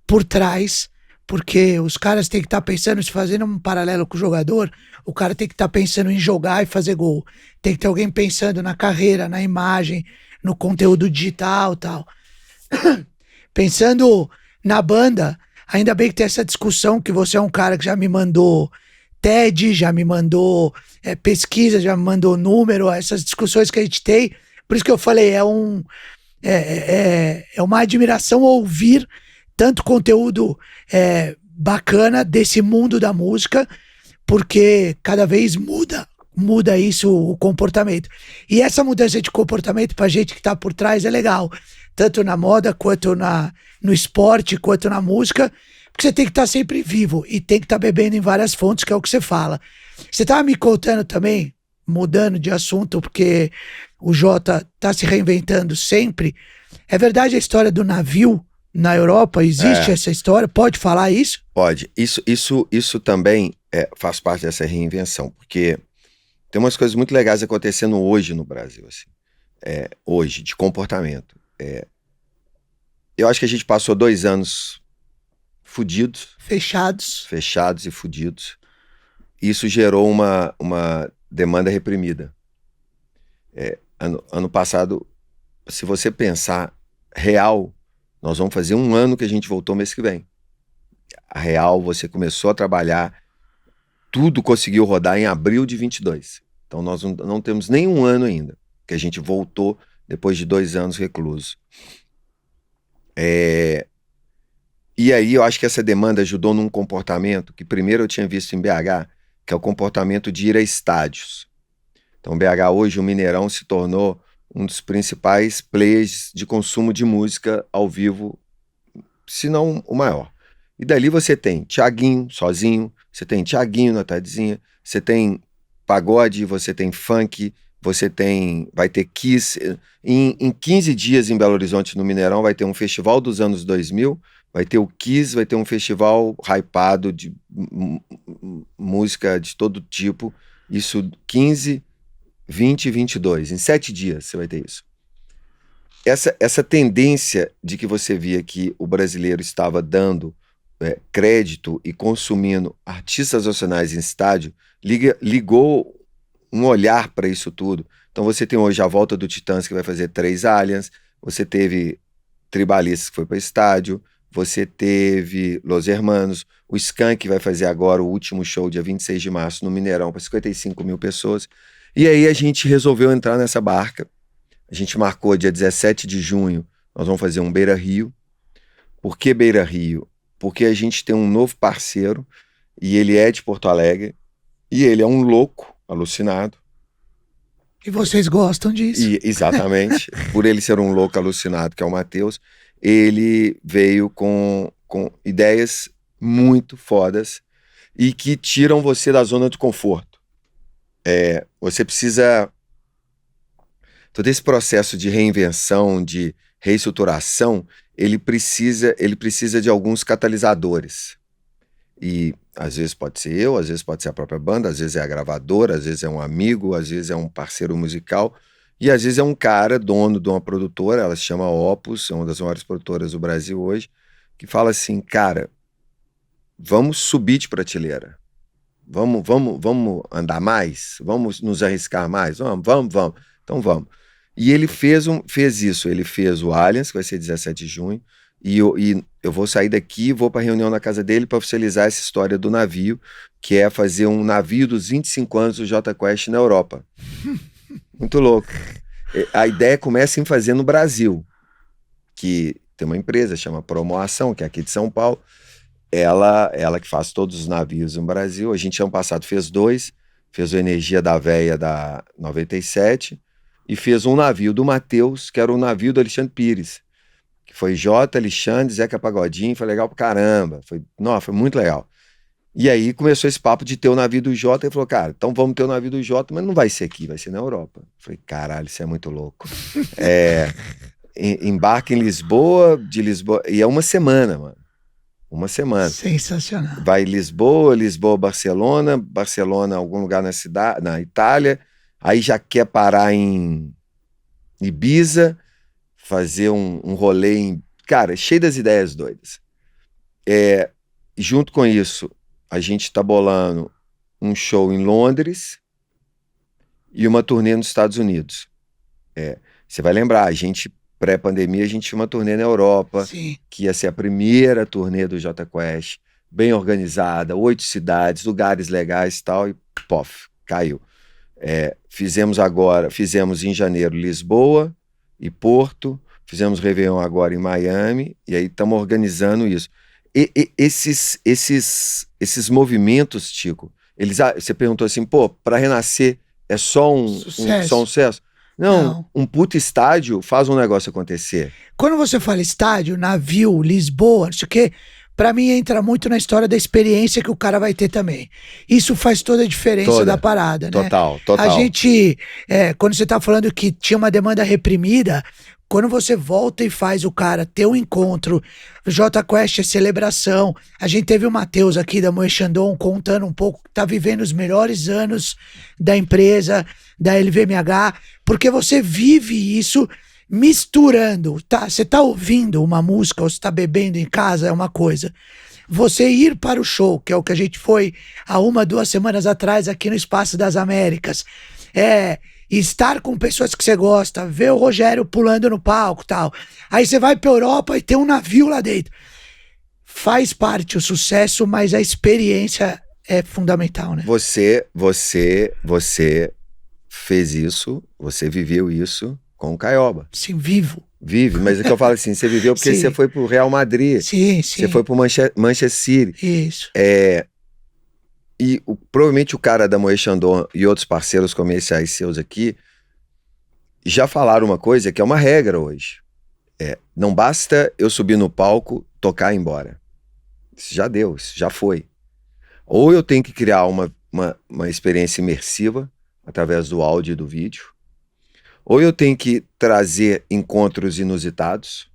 por trás, porque os caras têm que estar pensando, se fazendo um paralelo com o jogador, o cara tem que estar pensando em jogar e fazer gol. Tem que ter alguém pensando na carreira, na imagem, no conteúdo digital e tal. Pensando na banda, ainda bem que tem essa discussão, que você é um cara que já me mandou TED, já me mandou pesquisa, já me mandou número, essas discussões que a gente tem. Por isso que eu falei, é uma admiração ouvir tanto conteúdo bacana desse mundo da música, porque cada vez muda isso, o comportamento. E essa mudança de comportamento pra gente que tá por trás é legal, tanto na moda, quanto no esporte, quanto na música, porque você tem que estar sempre vivo e tem que estar bebendo em várias fontes, que é o que você fala. Você tava me contando também, mudando de assunto, porque o Jota tá se reinventando sempre. É verdade a história do navio na Europa? Existe essa história? Pode falar isso? Pode. Isso também faz parte dessa reinvenção, porque tem umas coisas muito legais acontecendo hoje no Brasil, assim. Hoje, de comportamento. Eu acho que a gente passou 2 anos fudidos. Fechados e fudidos. Isso gerou uma demanda reprimida. Ano passado, se você pensar real, nós vamos fazer 1 ano que a gente voltou mês que vem. A real, você começou a trabalhar, tudo conseguiu rodar em abril de 22. Então nós não temos nem 1 ano ainda, que a gente voltou depois de 2 anos recluso. E aí eu acho que essa demanda ajudou num comportamento que primeiro eu tinha visto em BH, que é o comportamento de ir a estádios. Então BH hoje, o Mineirão se tornou um dos principais players de consumo de música ao vivo se não o maior. E dali você tem Thiaguinho sozinho, você tem Thiaguinho na tardezinha, você tem pagode, você tem funk, vai ter Kiss. Em 15 dias em Belo Horizonte, no Mineirão, vai ter um festival dos anos 2000, vai ter o Kiss, vai ter um festival hypado de música de todo tipo. Isso 15, 20 e 22. Em 7 dias você vai ter isso. Essa tendência de que você via que o brasileiro estava dando crédito e consumindo artistas nacionais em estádio, ligou um olhar para isso tudo. Então você tem hoje a volta do Titãs, que vai fazer 3 Aliens, você teve Tribalistas, que foi para estádio, você teve Los Hermanos, o Skank vai fazer agora o último show, dia 26 de março, no Mineirão, para 55 mil pessoas. E aí a gente resolveu entrar nessa barca. A gente marcou dia 17 de junho, nós vamos fazer um Beira Rio. Por que Beira Rio? Porque a gente tem um novo parceiro, e ele é de Porto Alegre, e ele é um louco, alucinado. E vocês gostam disso. Exatamente. Por ele ser um louco alucinado, que é o Matheus, ele veio com ideias muito fodas e que tiram você da zona de conforto. Você precisa... Todo esse processo de reinvenção, de reestruturação, ele precisa de alguns catalisadores. E às vezes pode ser eu, às vezes pode ser a própria banda, às vezes é a gravadora, às vezes é um amigo, às vezes é um parceiro musical, e às vezes é um cara, dono de uma produtora, ela se chama Opus, é uma das maiores produtoras do Brasil hoje, que fala assim, cara, vamos subir de prateleira, vamos andar mais, vamos nos arriscar mais, vamos, então vamos. E ele fez isso, ele fez o Aliens, que vai ser 17 de junho, e eu vou sair daqui e vou para a reunião na casa dele para oficializar essa história do navio, que é fazer um navio dos 25 anos do Jota Quest na Europa. Muito louco. A ideia começa em fazer no Brasil, que tem uma empresa, chama Promoação, que é aqui de São Paulo, ela que faz todos os navios no Brasil. A gente ano passado fez 2, fez o Energia da Véia da 97, e fez um navio do Matheus, que era o navio do Alexandre Pires, que foi Jota, Alexandre, Zeca Pagodinho, foi legal pra caramba, foi muito legal. E aí começou esse papo de ter o navio do Jota, e falou, cara, então vamos ter o navio do Jota, mas não vai ser aqui, vai ser na Europa. Eu falei, caralho, isso é muito louco. Embarca em Lisboa, de Lisboa, e é uma semana, mano. Uma semana. Sensacional. Vai Lisboa, Barcelona, algum lugar na Itália, aí já quer parar em Ibiza, fazer um rolê cara, cheio das ideias doidas. Junto com isso, a gente tá bolando um show em Londres e uma turnê nos Estados Unidos. Você vai lembrar, a gente, pré-pandemia, a gente tinha uma turnê na Europa, Sim. que ia ser a primeira turnê do Jota Quest, bem organizada, 8 cidades, lugares legais e tal, e pof, caiu. Fizemos em janeiro Lisboa e Porto, fizemos Réveillon agora em Miami, e aí estamos organizando isso. Esses movimentos, Tico, você perguntou assim, para renascer é só um sucesso? Não, um puto estádio faz um negócio acontecer. Quando você fala estádio, navio, Lisboa, não sei o quê, pra mim entra muito na história da experiência que o cara vai ter também. Isso faz toda a diferença da parada, né? Total. A gente, quando você tá falando que tinha uma demanda reprimida, quando você volta e faz o cara ter um encontro, Jota Quest é celebração. A gente teve o Matheus aqui da Moe Chandon contando um pouco que tá vivendo os melhores anos da empresa, da LVMH, porque você vive isso misturando, tá? Você tá ouvindo uma música ou você tá bebendo em casa, é uma coisa. Você ir para o show, que é o que a gente foi há 1-2 semanas atrás aqui no Espaço das Américas, estar com pessoas que você gosta, ver o Rogério pulando no palco e tal. Aí você vai pra Europa e tem um navio lá dentro. Faz parte o sucesso, mas a experiência é fundamental, né? Você fez isso, você viveu isso com o Caioba. Sim, vivo. Vive, mas é que eu falo assim, você viveu porque você foi pro Real Madrid. Sim. Você foi pro Manchester City. Isso. E provavelmente o cara da Moe Chandon e outros parceiros comerciais seus aqui já falaram uma coisa que é uma regra hoje. Não basta eu subir no palco, tocar e ir embora. Isso já deu, isso já foi. Ou eu tenho que criar uma experiência imersiva através do áudio e do vídeo, ou eu tenho que trazer encontros inusitados.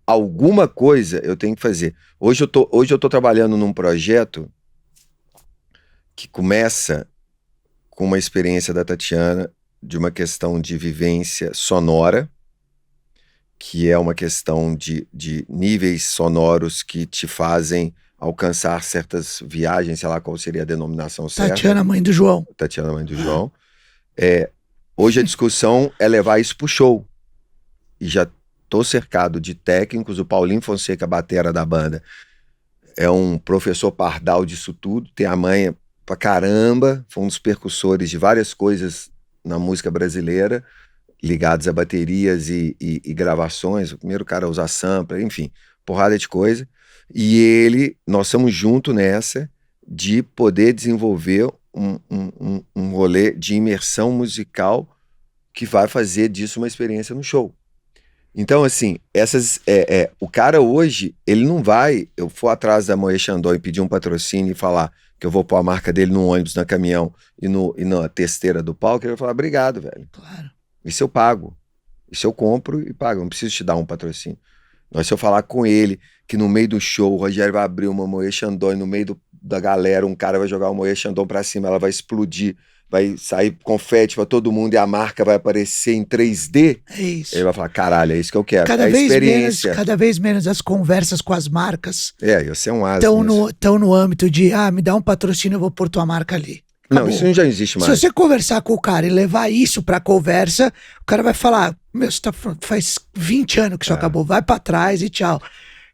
Alguma coisa eu tenho que fazer. Hoje eu tô trabalhando num projeto que começa com uma experiência da Tatiana de uma questão de vivência sonora, que é uma questão de níveis sonoros que te fazem alcançar certas viagens, sei lá qual seria a denominação certa. Tatiana, mãe do João. Tatiana, mãe do João. Hoje a discussão é levar isso pro show. E já tô cercado de técnicos. O Paulinho Fonseca, batera da banda, é um professor pardal disso tudo, tem a manha pra caramba, foi um dos percussores de várias coisas na música brasileira, ligados a baterias e gravações. O primeiro cara a usar sampler, enfim, porrada de coisa. E nós estamos juntos nessa de poder desenvolver um rolê de imersão musical que vai fazer disso uma experiência no show. Então, assim, o cara hoje, ele não vai, eu for atrás da Moe Chandon e pedir um patrocínio e falar que eu vou pôr a marca dele no ônibus, na caminhão e na testeira do palco, ele vai falar, obrigado, velho. Claro. Isso eu pago. Isso eu compro e pago. Não preciso te dar um patrocínio. Mas se eu falar com ele que no meio do show o Rogério vai abrir uma Moe Chandon e no meio da galera um cara vai jogar uma Moe Chandon pra cima, ela vai explodir, vai sair confete pra todo mundo e a marca vai aparecer em 3D. É isso. Ele vai falar, caralho, é isso que eu quero. É a experiência. Cada vez menos as conversas com as marcas Você é um asno. estão no âmbito de, me dá um patrocínio, eu vou pôr tua marca ali. Acabou. Não, isso não já existe mais. Se você conversar com o cara e levar isso pra conversa, o cara vai falar, faz 20 anos que isso acabou, vai pra trás e tchau.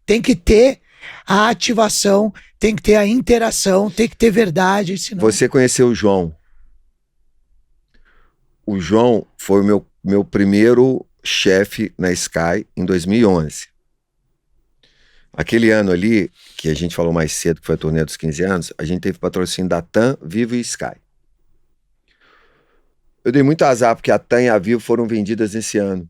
Tem que ter a ativação, tem que ter a interação, tem que ter verdade. Senão... Você conheceu o João. O João foi o meu primeiro chefe na Sky em 2011. Aquele ano ali, que a gente falou mais cedo, que foi a turnê dos 15 anos, a gente teve patrocínio da TAM, Vivo e Sky. Eu dei muito azar, porque a TAM e a Vivo foram vendidas nesse ano.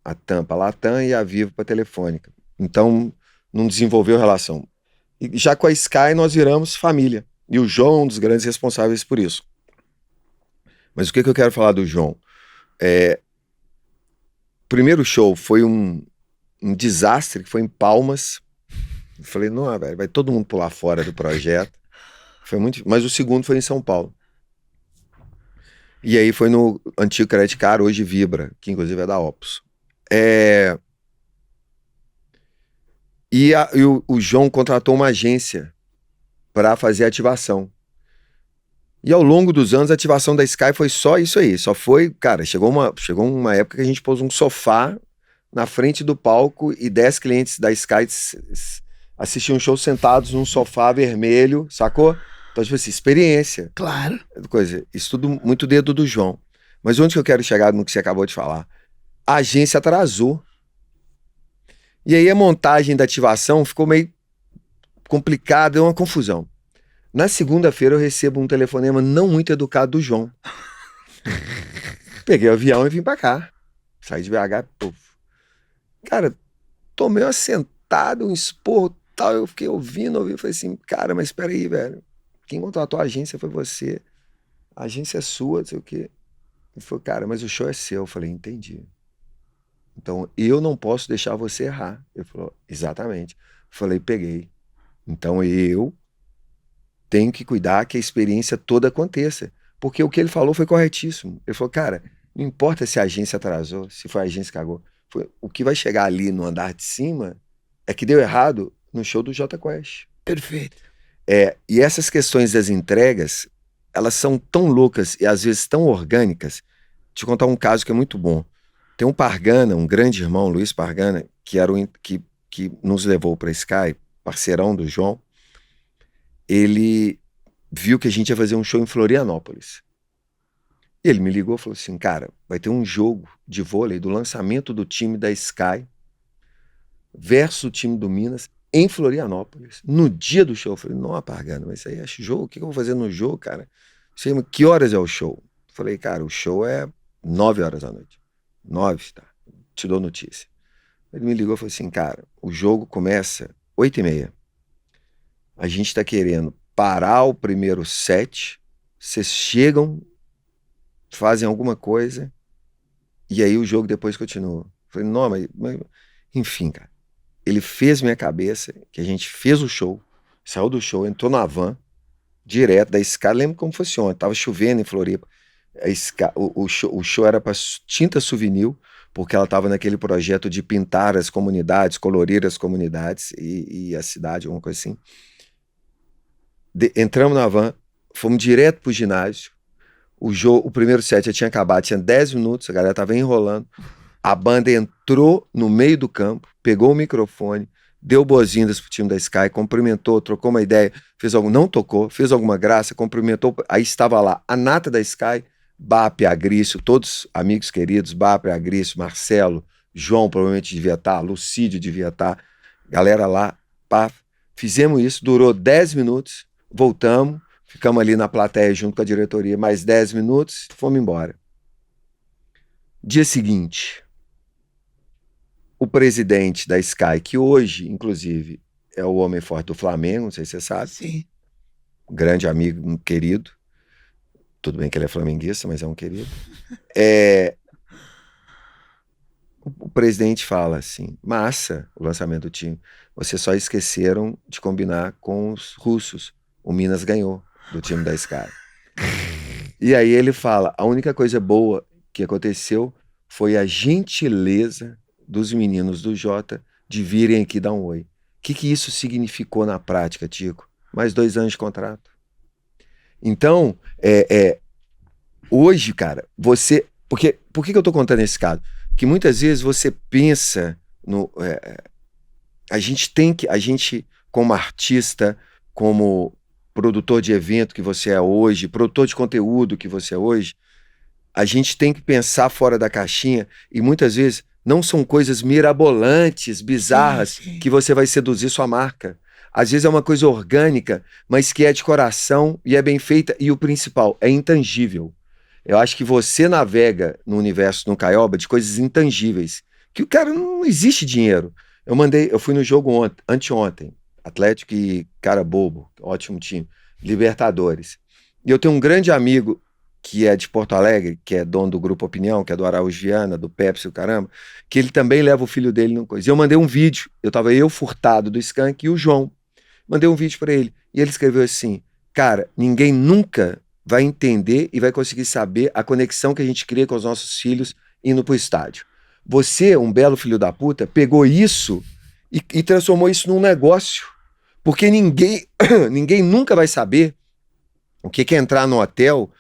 A TAM para a Latam e a Vivo para a Telefônica. Então, não desenvolveu relação. E já com a Sky, nós viramos família. E o João é um dos grandes responsáveis por isso. Mas o que eu quero falar do João? O primeiro show foi um desastre, que foi em Palmas. Eu falei, não, velho, vai todo mundo pular fora do projeto. Foi muito... Mas o segundo foi em São Paulo. E aí foi no antigo Credit Card, hoje Vibra, que inclusive é da Opus. E o João contratou uma agência para fazer a ativação. E ao longo dos anos, a ativação da Sky foi só isso aí. Só foi, cara, chegou uma época que a gente pôs um sofá na frente do palco e 10 clientes da Sky assistiam um show sentados num sofá vermelho, sacou? Então, tipo assim, experiência. Claro. Isso tudo muito dedo do João. Mas onde que eu quero chegar no que você acabou de falar? A agência atrasou. E aí a montagem da ativação ficou meio complicada, deu uma confusão. Na segunda-feira eu recebo um telefonema não muito educado do João. Peguei o avião e vim pra cá. Saí de BH, puf. Cara, tomei uma sentada, um esporro tal, eu fiquei ouvindo, falei assim, cara, mas espera aí, velho. Quem contratou a agência foi você. A agência é sua, não sei o quê. Ele falou, cara, mas o show é seu. Eu falei, entendi. Então, eu não posso deixar você errar. Ele falou, exatamente. Eu falei, peguei. Então, eu tenho que cuidar que a experiência toda aconteça. Porque o que ele falou foi corretíssimo. Ele falou, cara, não importa se a agência atrasou, se foi a agência que cagou. O que vai chegar ali no andar de cima é que deu errado no show do Jota Quest. Perfeito. E essas questões das entregas, elas são tão loucas e às vezes tão orgânicas. Deixa eu contar um caso que é muito bom. Tem um Pargana, um grande irmão, Luiz Pargana, que era que nos levou para Sky, parceirão do João. Ele viu que a gente ia fazer um show em Florianópolis. E ele me ligou e falou assim, cara, vai ter um jogo de vôlei do lançamento do time da Sky versus o time do Minas em Florianópolis, no dia do show. Eu falei, não, Pargana, mas isso aí é jogo? O que eu vou fazer no jogo, cara? Sei, que horas é o show? Eu falei, cara, o show é 9 horas da noite. 9, tá? Te dou notícia. Ele me ligou e falou assim, cara, o jogo começa 8h30. A gente tá querendo parar o primeiro set, vocês chegam, fazem alguma coisa, e aí o jogo depois continua. Eu falei, não, mas... Enfim, cara. Ele fez minha cabeça, que a gente fez o show, saiu do show, entrou na van, direto da escada, lembro como fosse ontem, tava chovendo em Floripa. O show era para Tinta Souvenir, porque ela estava naquele projeto de pintar as comunidades, colorir as comunidades e a cidade, alguma coisa assim. Entramos na van, fomos direto pro ginásio. O primeiro set já tinha acabado, tinha 10 minutos, a galera tava enrolando. A banda entrou no meio do campo, pegou o microfone, deu boas-vindas pro time da Sky, cumprimentou, trocou uma ideia, não tocou, fez alguma graça, cumprimentou. Aí estava lá a nata da Sky, Bap, Agrício, todos amigos queridos, Bap, Agrício, Marcelo, João provavelmente devia estar, Lucídio devia estar, galera lá, pá. Fizemos isso, durou 10 minutos, voltamos, ficamos ali na plateia junto com a diretoria, mais 10 minutos, fomos embora. Dia seguinte, o presidente da Sky, que hoje, inclusive, é o homem forte do Flamengo, não sei se você sabe. Sim. Um grande amigo, um querido. Tudo bem que ele é flamenguista, mas é um querido. O presidente fala assim, massa o lançamento do time. Vocês só esqueceram de combinar com os russos. O Minas ganhou do time da Sky. E aí ele fala, a única coisa boa que aconteceu foi a gentileza dos meninos do Jota de virem aqui dar um oi. O que isso significou na prática, Tico? Mais 2 anos de contrato. Então, hoje, cara, você... Por que eu tô contando esse caso? Que muitas vezes você pensa no... a gente, como artista, como produtor de evento que você é hoje, produtor de conteúdo que você é hoje, a gente tem que pensar fora da caixinha e muitas vezes não são coisas mirabolantes, bizarras, sim. Que você vai seduzir sua marca. Às vezes é uma coisa orgânica, mas que é de coração e é bem feita. E o principal, é intangível. Eu acho que você navega no universo, no Caioba, de coisas intangíveis. Que o cara não existe dinheiro. Eu fui no jogo anteontem, Atlético e Cara Bobo, ótimo time, Libertadores. E eu tenho um grande amigo que é de Porto Alegre, que é dono do Grupo Opinião, que é do Araújo Viana, do Pepsi, o caramba, que ele também leva o filho dele numa coisa. E eu mandei um vídeo, tava Furtado do Skank e o João. Mandei um vídeo para ele, e ele escreveu assim, cara, ninguém nunca vai entender e vai conseguir saber a conexão que a gente cria com os nossos filhos indo pro estádio. Você, um belo filho da puta, pegou isso e transformou isso num negócio, porque ninguém nunca vai saber o que é entrar no hotel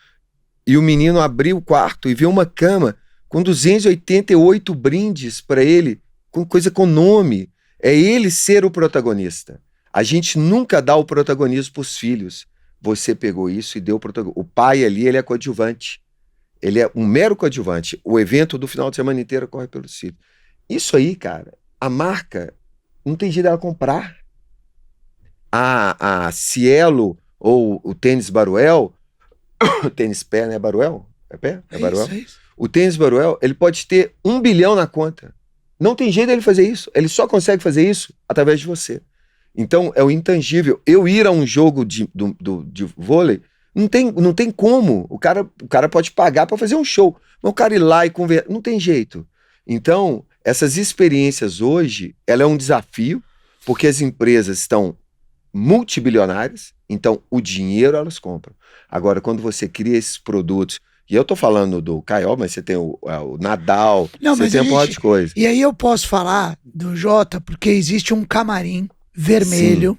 e o menino abrir o quarto e ver uma cama com 288 brindes para ele, com coisa com nome. É ele ser o protagonista. A gente nunca dá o protagonismo para os filhos. Você pegou isso e deu o protagonismo. O pai ali, ele é coadjuvante. Ele é um mero coadjuvante. O evento do final de semana inteiro corre pelos filhos. Isso aí, cara, a marca não tem jeito dela comprar. A Cielo ou o tênis Baruel, o tênis pé, né? Baruel? É pé? É Baruel? Isso. O tênis Baruel, ele pode ter 1 bilhão na conta. Não tem jeito dele fazer isso. Ele só consegue fazer isso através de você. Então, é o intangível. Eu ir a um jogo de vôlei, não tem como. O cara pode pagar para fazer um show. Mas o cara ir lá e conversar, não tem jeito. Então, essas experiências hoje, ela é um desafio, porque as empresas estão multibilionárias, então o dinheiro elas compram. Agora, quando você cria esses produtos, e eu tô falando do Caioba, mas você tem o Nadal, não, você tem um monte de coisa. E aí eu posso falar do Jota, porque existe um camarim vermelho,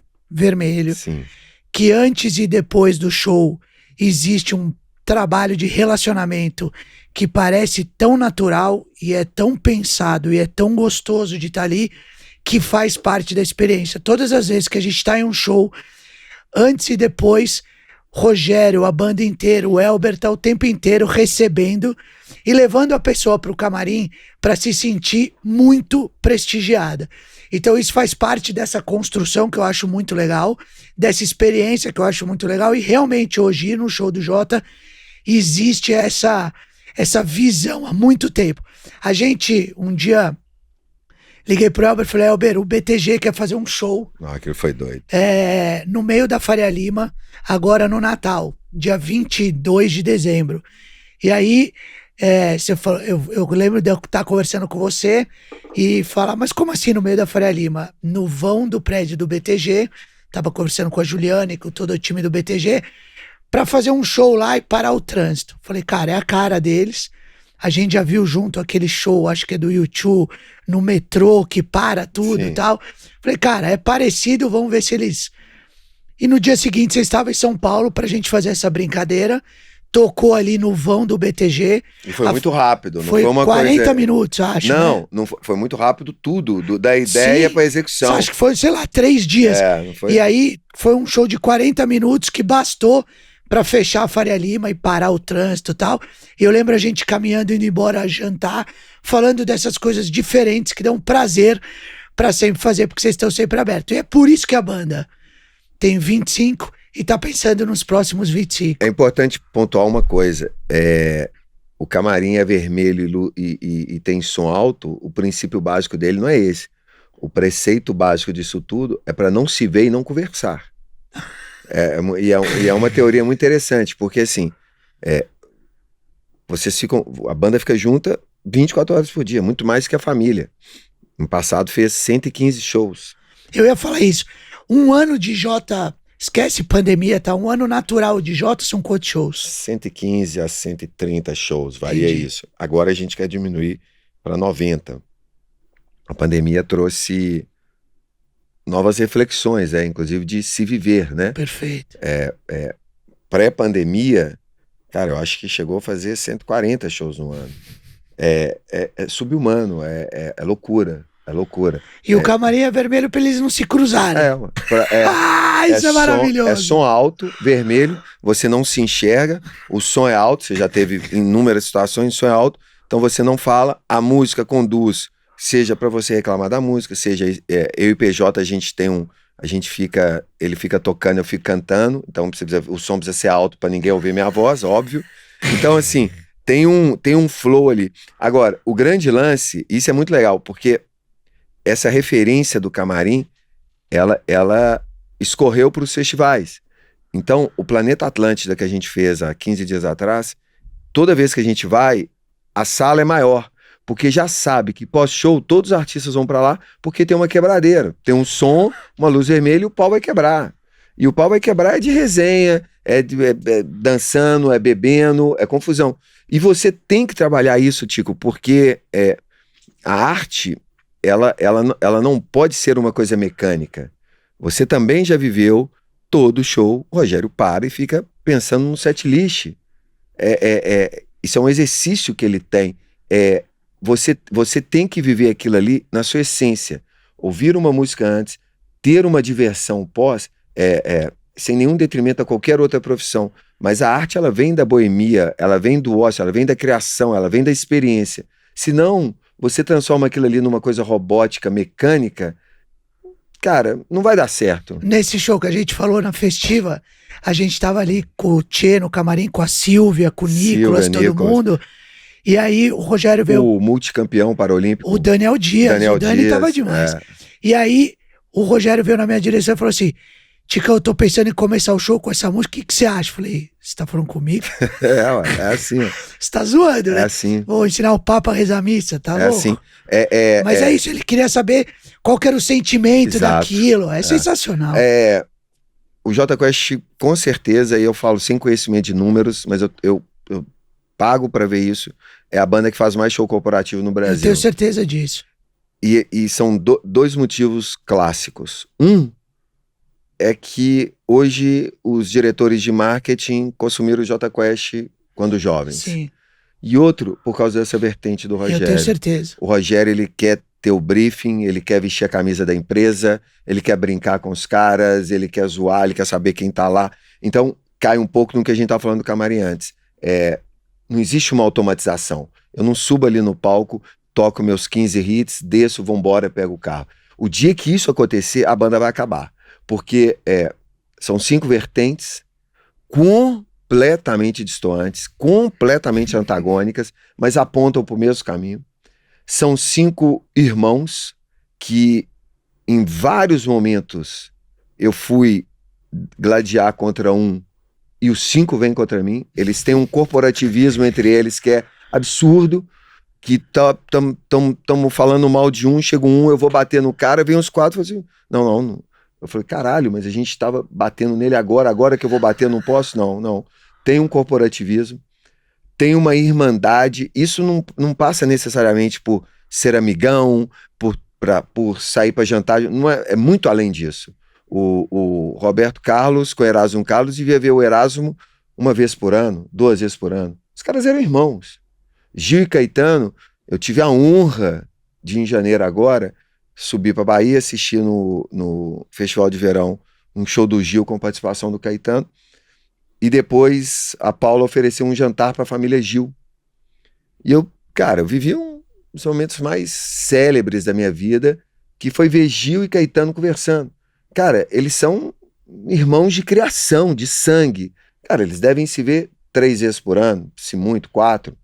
Sim. Que antes e depois do show existe um trabalho de relacionamento que parece tão natural e é tão pensado e é tão gostoso de estar ali, que faz parte da experiência. Todas as vezes que a gente está em um show, antes e depois, Rogério, a banda inteira, o Elber tá o tempo inteiro recebendo e levando a pessoa para o camarim para se sentir muito prestigiada. Então isso faz parte dessa construção que eu acho muito legal, dessa experiência que eu acho muito legal, e realmente hoje ir no show do Jota existe essa visão há muito tempo. A gente um dia Liguei pro Elber e falei, Elber, o BTG quer fazer um show Não, aquilo foi doido. no meio da Faria Lima, agora no Natal, dia 22 de dezembro. E aí, você falou, eu lembro de eu estar conversando com você e falar, mas como assim no meio da Faria Lima? No vão do prédio do BTG, tava conversando com a Juliana e com todo o time do BTG, pra fazer um show lá e parar o trânsito. Falei, cara, é a cara deles. A gente já viu junto aquele show, acho que é do U2, no metrô, que para tudo e tal. Falei, cara, é parecido, vamos ver se eles... E no dia seguinte, você estava em São Paulo pra gente fazer essa brincadeira. Tocou ali no vão do BTG. E foi muito rápido, não Foi foi uma 40 coisa... minutos, acho, Não, né? não foi muito rápido tudo, da ideia pra execução. Acho que foi, sei lá, 3 dias. Não foi... E aí, foi um show de 40 minutos que bastou pra fechar a Faria Lima e parar o trânsito e tal. E eu lembro a gente caminhando, indo embora jantar, falando dessas coisas diferentes que dão prazer pra sempre fazer, porque vocês estão sempre abertos. E é por isso que a banda tem 25 e tá pensando nos próximos 25. É importante pontuar uma coisa, o camarim é vermelho e tem som alto, o princípio básico dele não é esse. O preceito básico disso tudo é para não se ver e não conversar. E é uma teoria muito interessante, porque assim, a banda fica junta 24 horas por dia, muito mais que a família. No passado fez 115 shows. Eu ia falar isso. Um ano de Jota, esquece pandemia, tá? Um ano natural de Jota são quantos shows? 115 a 130 shows, varia Entendi. isso. Agora a gente quer diminuir para 90. A pandemia trouxe novas reflexões, inclusive de se viver, né? Perfeito. Pré-pandemia, cara, eu acho que chegou a fazer 140 shows no ano. É sub-humano, é loucura, é loucura. E o camarim é vermelho pra eles não se cruzarem. Isso é maravilhoso. É som alto, vermelho, você não se enxerga, o som é alto, você já teve inúmeras situações, o som é alto, então você não fala, a música conduz, seja para você reclamar da música, seja eu e PJ, ele fica tocando, eu fico cantando, então o som precisa ser alto para ninguém ouvir minha voz, óbvio. Então assim, tem um flow ali. Agora, o grande lance, isso é muito legal, porque essa referência do camarim, ela escorreu para os festivais. Então, o Planeta Atlântida que a gente fez há 15 dias atrás, toda vez que a gente vai, a sala é maior, porque já sabe que pós-show todos os artistas vão para lá, porque tem uma quebradeira, tem um som, uma luz vermelha e o pau vai quebrar. E o pau vai quebrar de resenha, dançando, bebendo, confusão. E você tem que trabalhar isso, Tico, porque a arte, ela não pode ser uma coisa mecânica. Você também já viveu todo show, o Rogério para e fica pensando no setlist. Isso é um exercício que ele tem. Você tem que viver aquilo ali na sua essência. Ouvir uma música antes, ter uma diversão pós, sem nenhum detrimento a qualquer outra profissão. Mas a arte, ela vem da boemia, ela vem do ócio, ela vem da criação, ela vem da experiência. Senão, você transforma aquilo ali numa coisa robótica, mecânica, cara, não vai dar certo. Nesse show que a gente falou na festiva, a gente tava ali com o Tchê no camarim, com a Silvia, com o Nicolas, todo mundo. E aí o Rogério veio... O multicampeão paralímpico. O Daniel Dias. O Dani tava demais. E aí o Rogério veio na minha direção e falou assim, Tica, eu tô pensando em começar o show com essa música, o que você acha? Falei, você tá falando comigo? É assim. Você tá zoando, né? É assim. Vou ensinar o Papa a rezar a missa, tá louco? Assim. Mas é isso, ele queria saber qual que era o sentimento daquilo. É sensacional. O Jota Quest, com certeza, e eu falo sem conhecimento de números, mas eu pago pra ver isso, é a banda que faz mais show corporativo no Brasil. Eu tenho certeza disso. E são dois motivos clássicos. É que hoje os diretores de marketing consumiram o Jota Quest quando jovens. Sim. E outro, por causa dessa vertente do Rogério. Eu tenho certeza. O Rogério, ele quer ter o briefing, ele quer vestir a camisa da empresa, ele quer brincar com os caras, ele quer zoar, ele quer saber quem tá lá. Então, cai um pouco no que a gente tava falando do camarim antes. Não existe uma automatização. Eu não subo ali no palco, toco meus 15 hits, desço, vambora, pego o carro. O dia que isso acontecer, a banda vai acabar. Porque são 5 vertentes completamente distantes, completamente antagônicas, mas apontam para o mesmo caminho. São 5 irmãos que em vários momentos eu fui gladiar contra um e os 5 vêm contra mim. Eles têm um corporativismo entre eles que é absurdo, que estamos falando mal de um, chega um, eu vou bater no cara, vem os 4 e falam assim, não. Eu falei, caralho, mas a gente estava batendo nele agora que eu vou bater, não posso? Não. Tem um corporativismo, tem uma irmandade, isso não passa necessariamente por ser amigão, por sair para jantar, não é muito além disso. O Roberto Carlos com o Erasmo Carlos devia ver o Erasmo 1 vez por ano, 2 vezes por ano. Os caras eram irmãos. Gil e Caetano, eu tive a honra de, em janeiro agora, subir para Bahia, assistir no Festival de Verão um show do Gil com participação do Caetano, e depois a Paula ofereceu um jantar para a família Gil. E eu vivi um dos momentos mais célebres da minha vida, que foi ver Gil e Caetano conversando. Cara, eles são irmãos de criação, de sangue. Cara, eles devem se ver 3 vezes por ano, se muito, 4.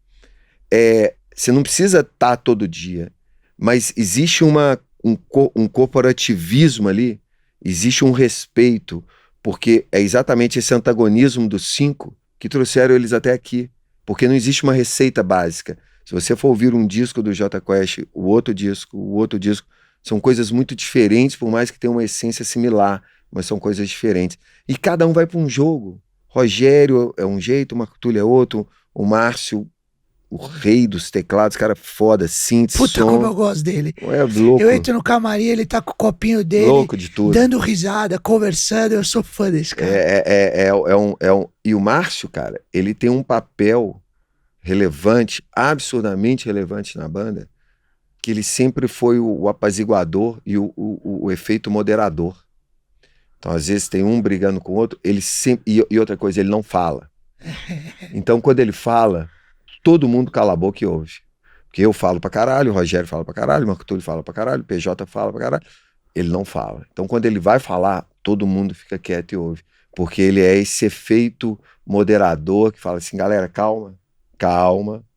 Você não precisa estar todo dia, mas existe um corporativismo ali, existe um respeito, porque é exatamente esse antagonismo dos 5 que trouxeram eles até aqui, porque não existe uma receita básica. Se você for ouvir um disco do Jota Quest, o outro disco, são coisas muito diferentes, por mais que tenham uma essência similar, mas são coisas diferentes. E cada um vai para um jogo. Rogério é um jeito, o Marco Túlio é outro, o Márcio, o rei dos teclados, cara foda, síntese, Puta, som. como eu gosto dele. É louco. Eu entro no camarim, ele tá com o copinho dele, Louco de tudo. dando risada, conversando, eu sou fã desse cara. E o Márcio, cara, ele tem um papel relevante, absurdamente relevante na banda, que ele sempre foi o apaziguador e o efeito moderador. Então, às vezes, tem um brigando com o outro, ele sempre... E outra coisa, ele não fala. Então, quando ele fala, todo mundo cala a boca e ouve. Porque eu falo pra caralho, o Rogério fala pra caralho, o Marco Túlio fala pra caralho, o PJ fala pra caralho. Ele não fala. Então, quando ele vai falar, todo mundo fica quieto e ouve. Porque ele é esse efeito moderador que fala assim, galera, calma,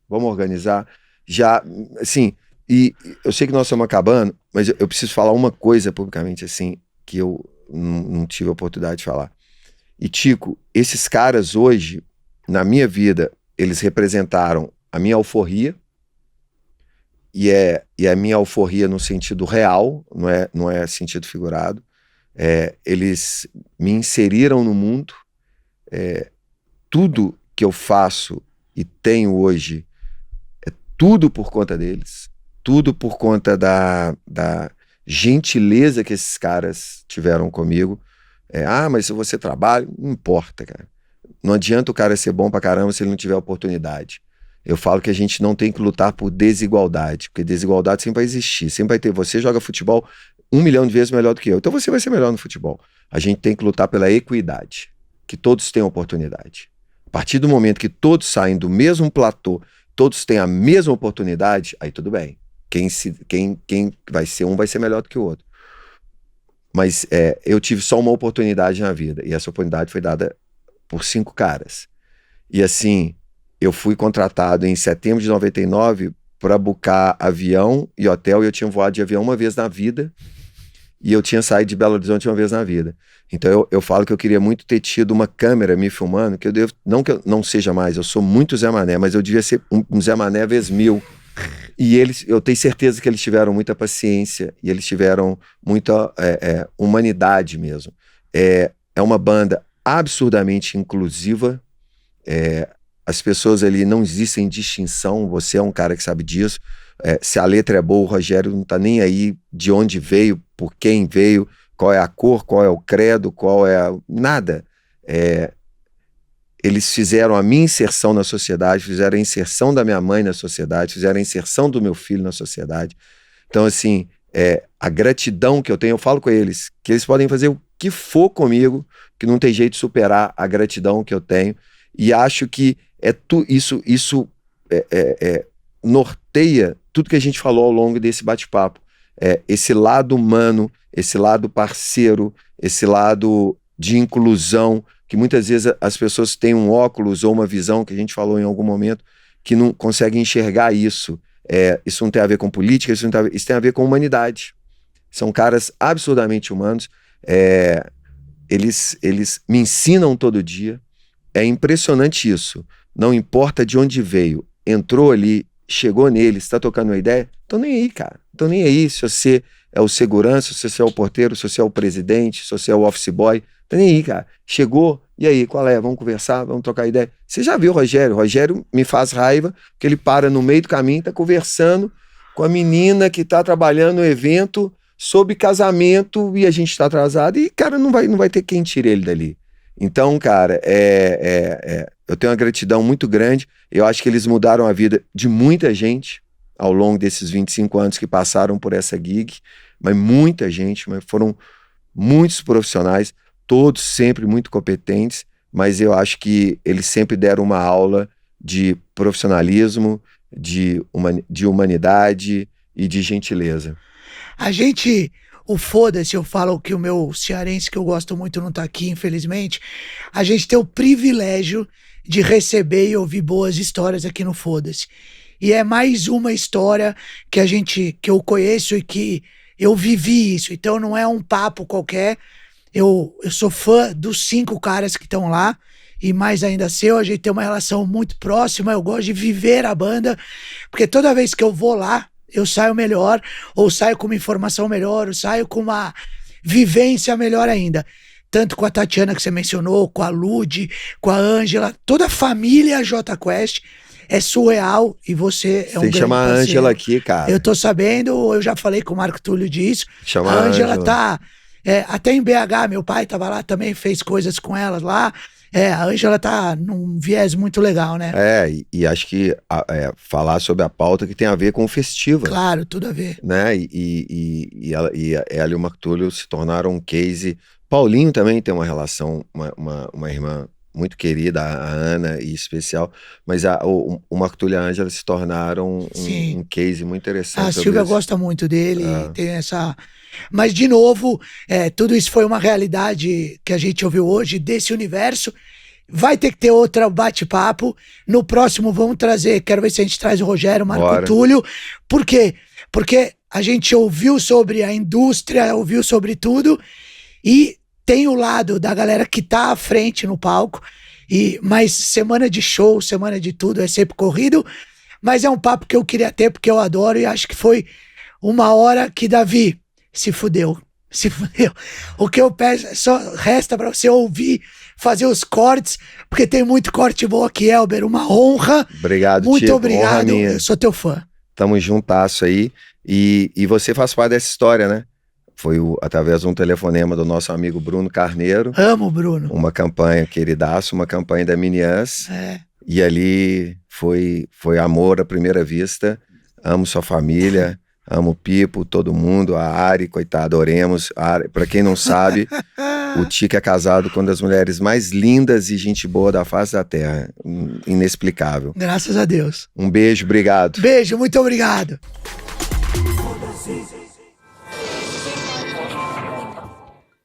vamos organizar. Já, assim, e eu sei que nós estamos acabando, mas eu preciso falar uma coisa publicamente, assim, que eu não tive a oportunidade de falar. E, Tico, esses caras hoje, na minha vida, eles representaram a minha alforria, e a minha alforria no sentido real, não é sentido figurado. Eles me inseriram no mundo. Tudo que eu faço e tenho hoje é tudo por conta deles, tudo por conta da gentileza que esses caras tiveram comigo. Mas se você trabalha, não importa, cara. Não adianta o cara ser bom pra caramba se ele não tiver oportunidade. Eu falo que a gente não tem que lutar por desigualdade, porque desigualdade sempre vai existir, sempre vai ter. Você joga futebol 1 milhão de vezes melhor do que eu, então você vai ser melhor no futebol. A gente tem que lutar pela equidade, que todos tenham oportunidade. A partir do momento que todos saem do mesmo platô, todos têm a mesma oportunidade, aí tudo bem. Quem vai ser um vai ser melhor do que o outro. Mas eu tive só uma oportunidade na vida, e essa oportunidade foi dada por 5 caras. E assim, eu fui contratado em setembro de 99 para bucar avião e hotel, e eu tinha voado de avião 1 vez na vida, e eu tinha saído de Belo Horizonte 1 vez na vida. Então eu falo que eu queria muito ter tido uma câmera me filmando, que eu devo, não que eu não seja mais, eu sou muito Zé Mané, mas eu devia ser um Zé Mané vezes 1000. E eu tenho certeza que eles tiveram muita paciência, e eles tiveram muita humanidade mesmo. É uma banda absurdamente inclusiva, as pessoas ali, não existem distinção, você é um cara que sabe disso. Se a letra é boa, o Rogério não tá nem aí de onde veio, por quem veio, qual é a cor, qual é o credo, nada. Eles fizeram a minha inserção na sociedade, fizeram a inserção da minha mãe na sociedade, fizeram a inserção do meu filho na sociedade. Então, assim, a gratidão que eu tenho, eu falo com eles, que eles podem fazer o que for comigo, que não tem jeito de superar a gratidão que eu tenho, e acho que isso norteia tudo que a gente falou ao longo desse bate-papo. Esse lado humano, esse lado parceiro, esse lado de inclusão, que muitas vezes as pessoas têm um óculos ou uma visão, que a gente falou em algum momento, que não conseguem enxergar isso. Isso não tem a ver com política, isso tem a ver com humanidade. São caras absurdamente humanos. Eles me ensinam todo dia. É impressionante isso. Não importa de onde veio, entrou ali, chegou nele, está tocando uma ideia, tô nem aí, cara. Tô nem aí se você é o segurança, se você é o porteiro, se você é o presidente, se você é o office boy. Tô nem aí, cara. Chegou, e aí, qual é? Vamos conversar, vamos trocar ideia. Você já viu o Rogério? O Rogério me faz raiva, porque ele para no meio do caminho, tá conversando com a menina que tá trabalhando no evento sobre casamento e a gente tá atrasado e, cara, não vai ter quem tire ele dali. Então, cara, eu tenho uma gratidão muito grande. Eu acho que eles mudaram a vida de muita gente ao longo desses 25 anos que passaram por essa gig, mas muita gente, mas foram muitos profissionais, todos sempre muito competentes, mas eu acho que eles sempre deram uma aula de profissionalismo, de humanidade e de gentileza. O foda-se, eu falo que o meu cearense, que eu gosto muito, não tá aqui, infelizmente. A gente tem o privilégio de receber e ouvir boas histórias aqui no Foda-se. E é mais uma história que eu conheço e que eu vivi isso. Então não é um papo qualquer. Eu sou fã dos 5 caras que estão lá. E mais ainda seu, a gente tem uma relação muito próxima. Eu gosto de viver a banda, porque toda vez que eu vou lá, eu saio melhor, ou saio com uma informação melhor, ou saio com uma vivência melhor ainda. Tanto com a Tatiana que você mencionou, com a Lud, com a Ângela, toda a família Jota Quest é surreal e você é um grande parceiro. Tem que chamar a Ângela aqui, cara. Eu tô sabendo, eu já falei com o Marco Túlio disso. Chama a Ângela tá até em BH, meu pai tava lá também, fez coisas com elas lá. A Ângela tá num viés muito legal, né? E acho que falar sobre a pauta que tem a ver com o festival. Claro, tudo a ver. Né? E ela e o Marco Túlio se tornaram um case. Paulinho também tem uma relação, uma irmã muito querida, a Ana, e especial, mas o Marco Túlio e a Ângela se tornaram um case muito interessante. A Silvia gosta muito dele, tem essa... Mas, de novo, tudo isso foi uma realidade que a gente ouviu hoje, desse universo. Vai ter que ter outro bate-papo. No próximo vamos trazer, quero ver se a gente traz o Rogério, o Marco Túlio. Por quê? Porque a gente ouviu sobre a indústria, ouviu sobre tudo, e tem o lado da galera que tá à frente no palco. Mas semana de show, semana de tudo, é sempre corrido. Mas é um papo que eu queria ter, porque eu adoro, e acho que foi uma hora que, Davi, se fudeu. O que eu peço, só resta pra você ouvir, fazer os cortes, porque tem muito corte bom aqui, Elber, uma honra. Obrigado, muito Tico, obrigado, eu sou teu fã. Tamo juntasso aí, e você faz parte dessa história, né? Foi através de um telefonema do nosso amigo Bruno Carneiro. Amo o Bruno. Uma campanha queridaço, uma campanha da Minians. E ali foi amor à primeira vista. Amo sua família. Amo o Pipo, todo mundo, a Ari, coitado, oremos. Pra quem não sabe, o Tico é casado com uma das mulheres mais lindas e gente boa da face da terra. Inexplicável. Graças a Deus. Um beijo, obrigado. Beijo, muito obrigado.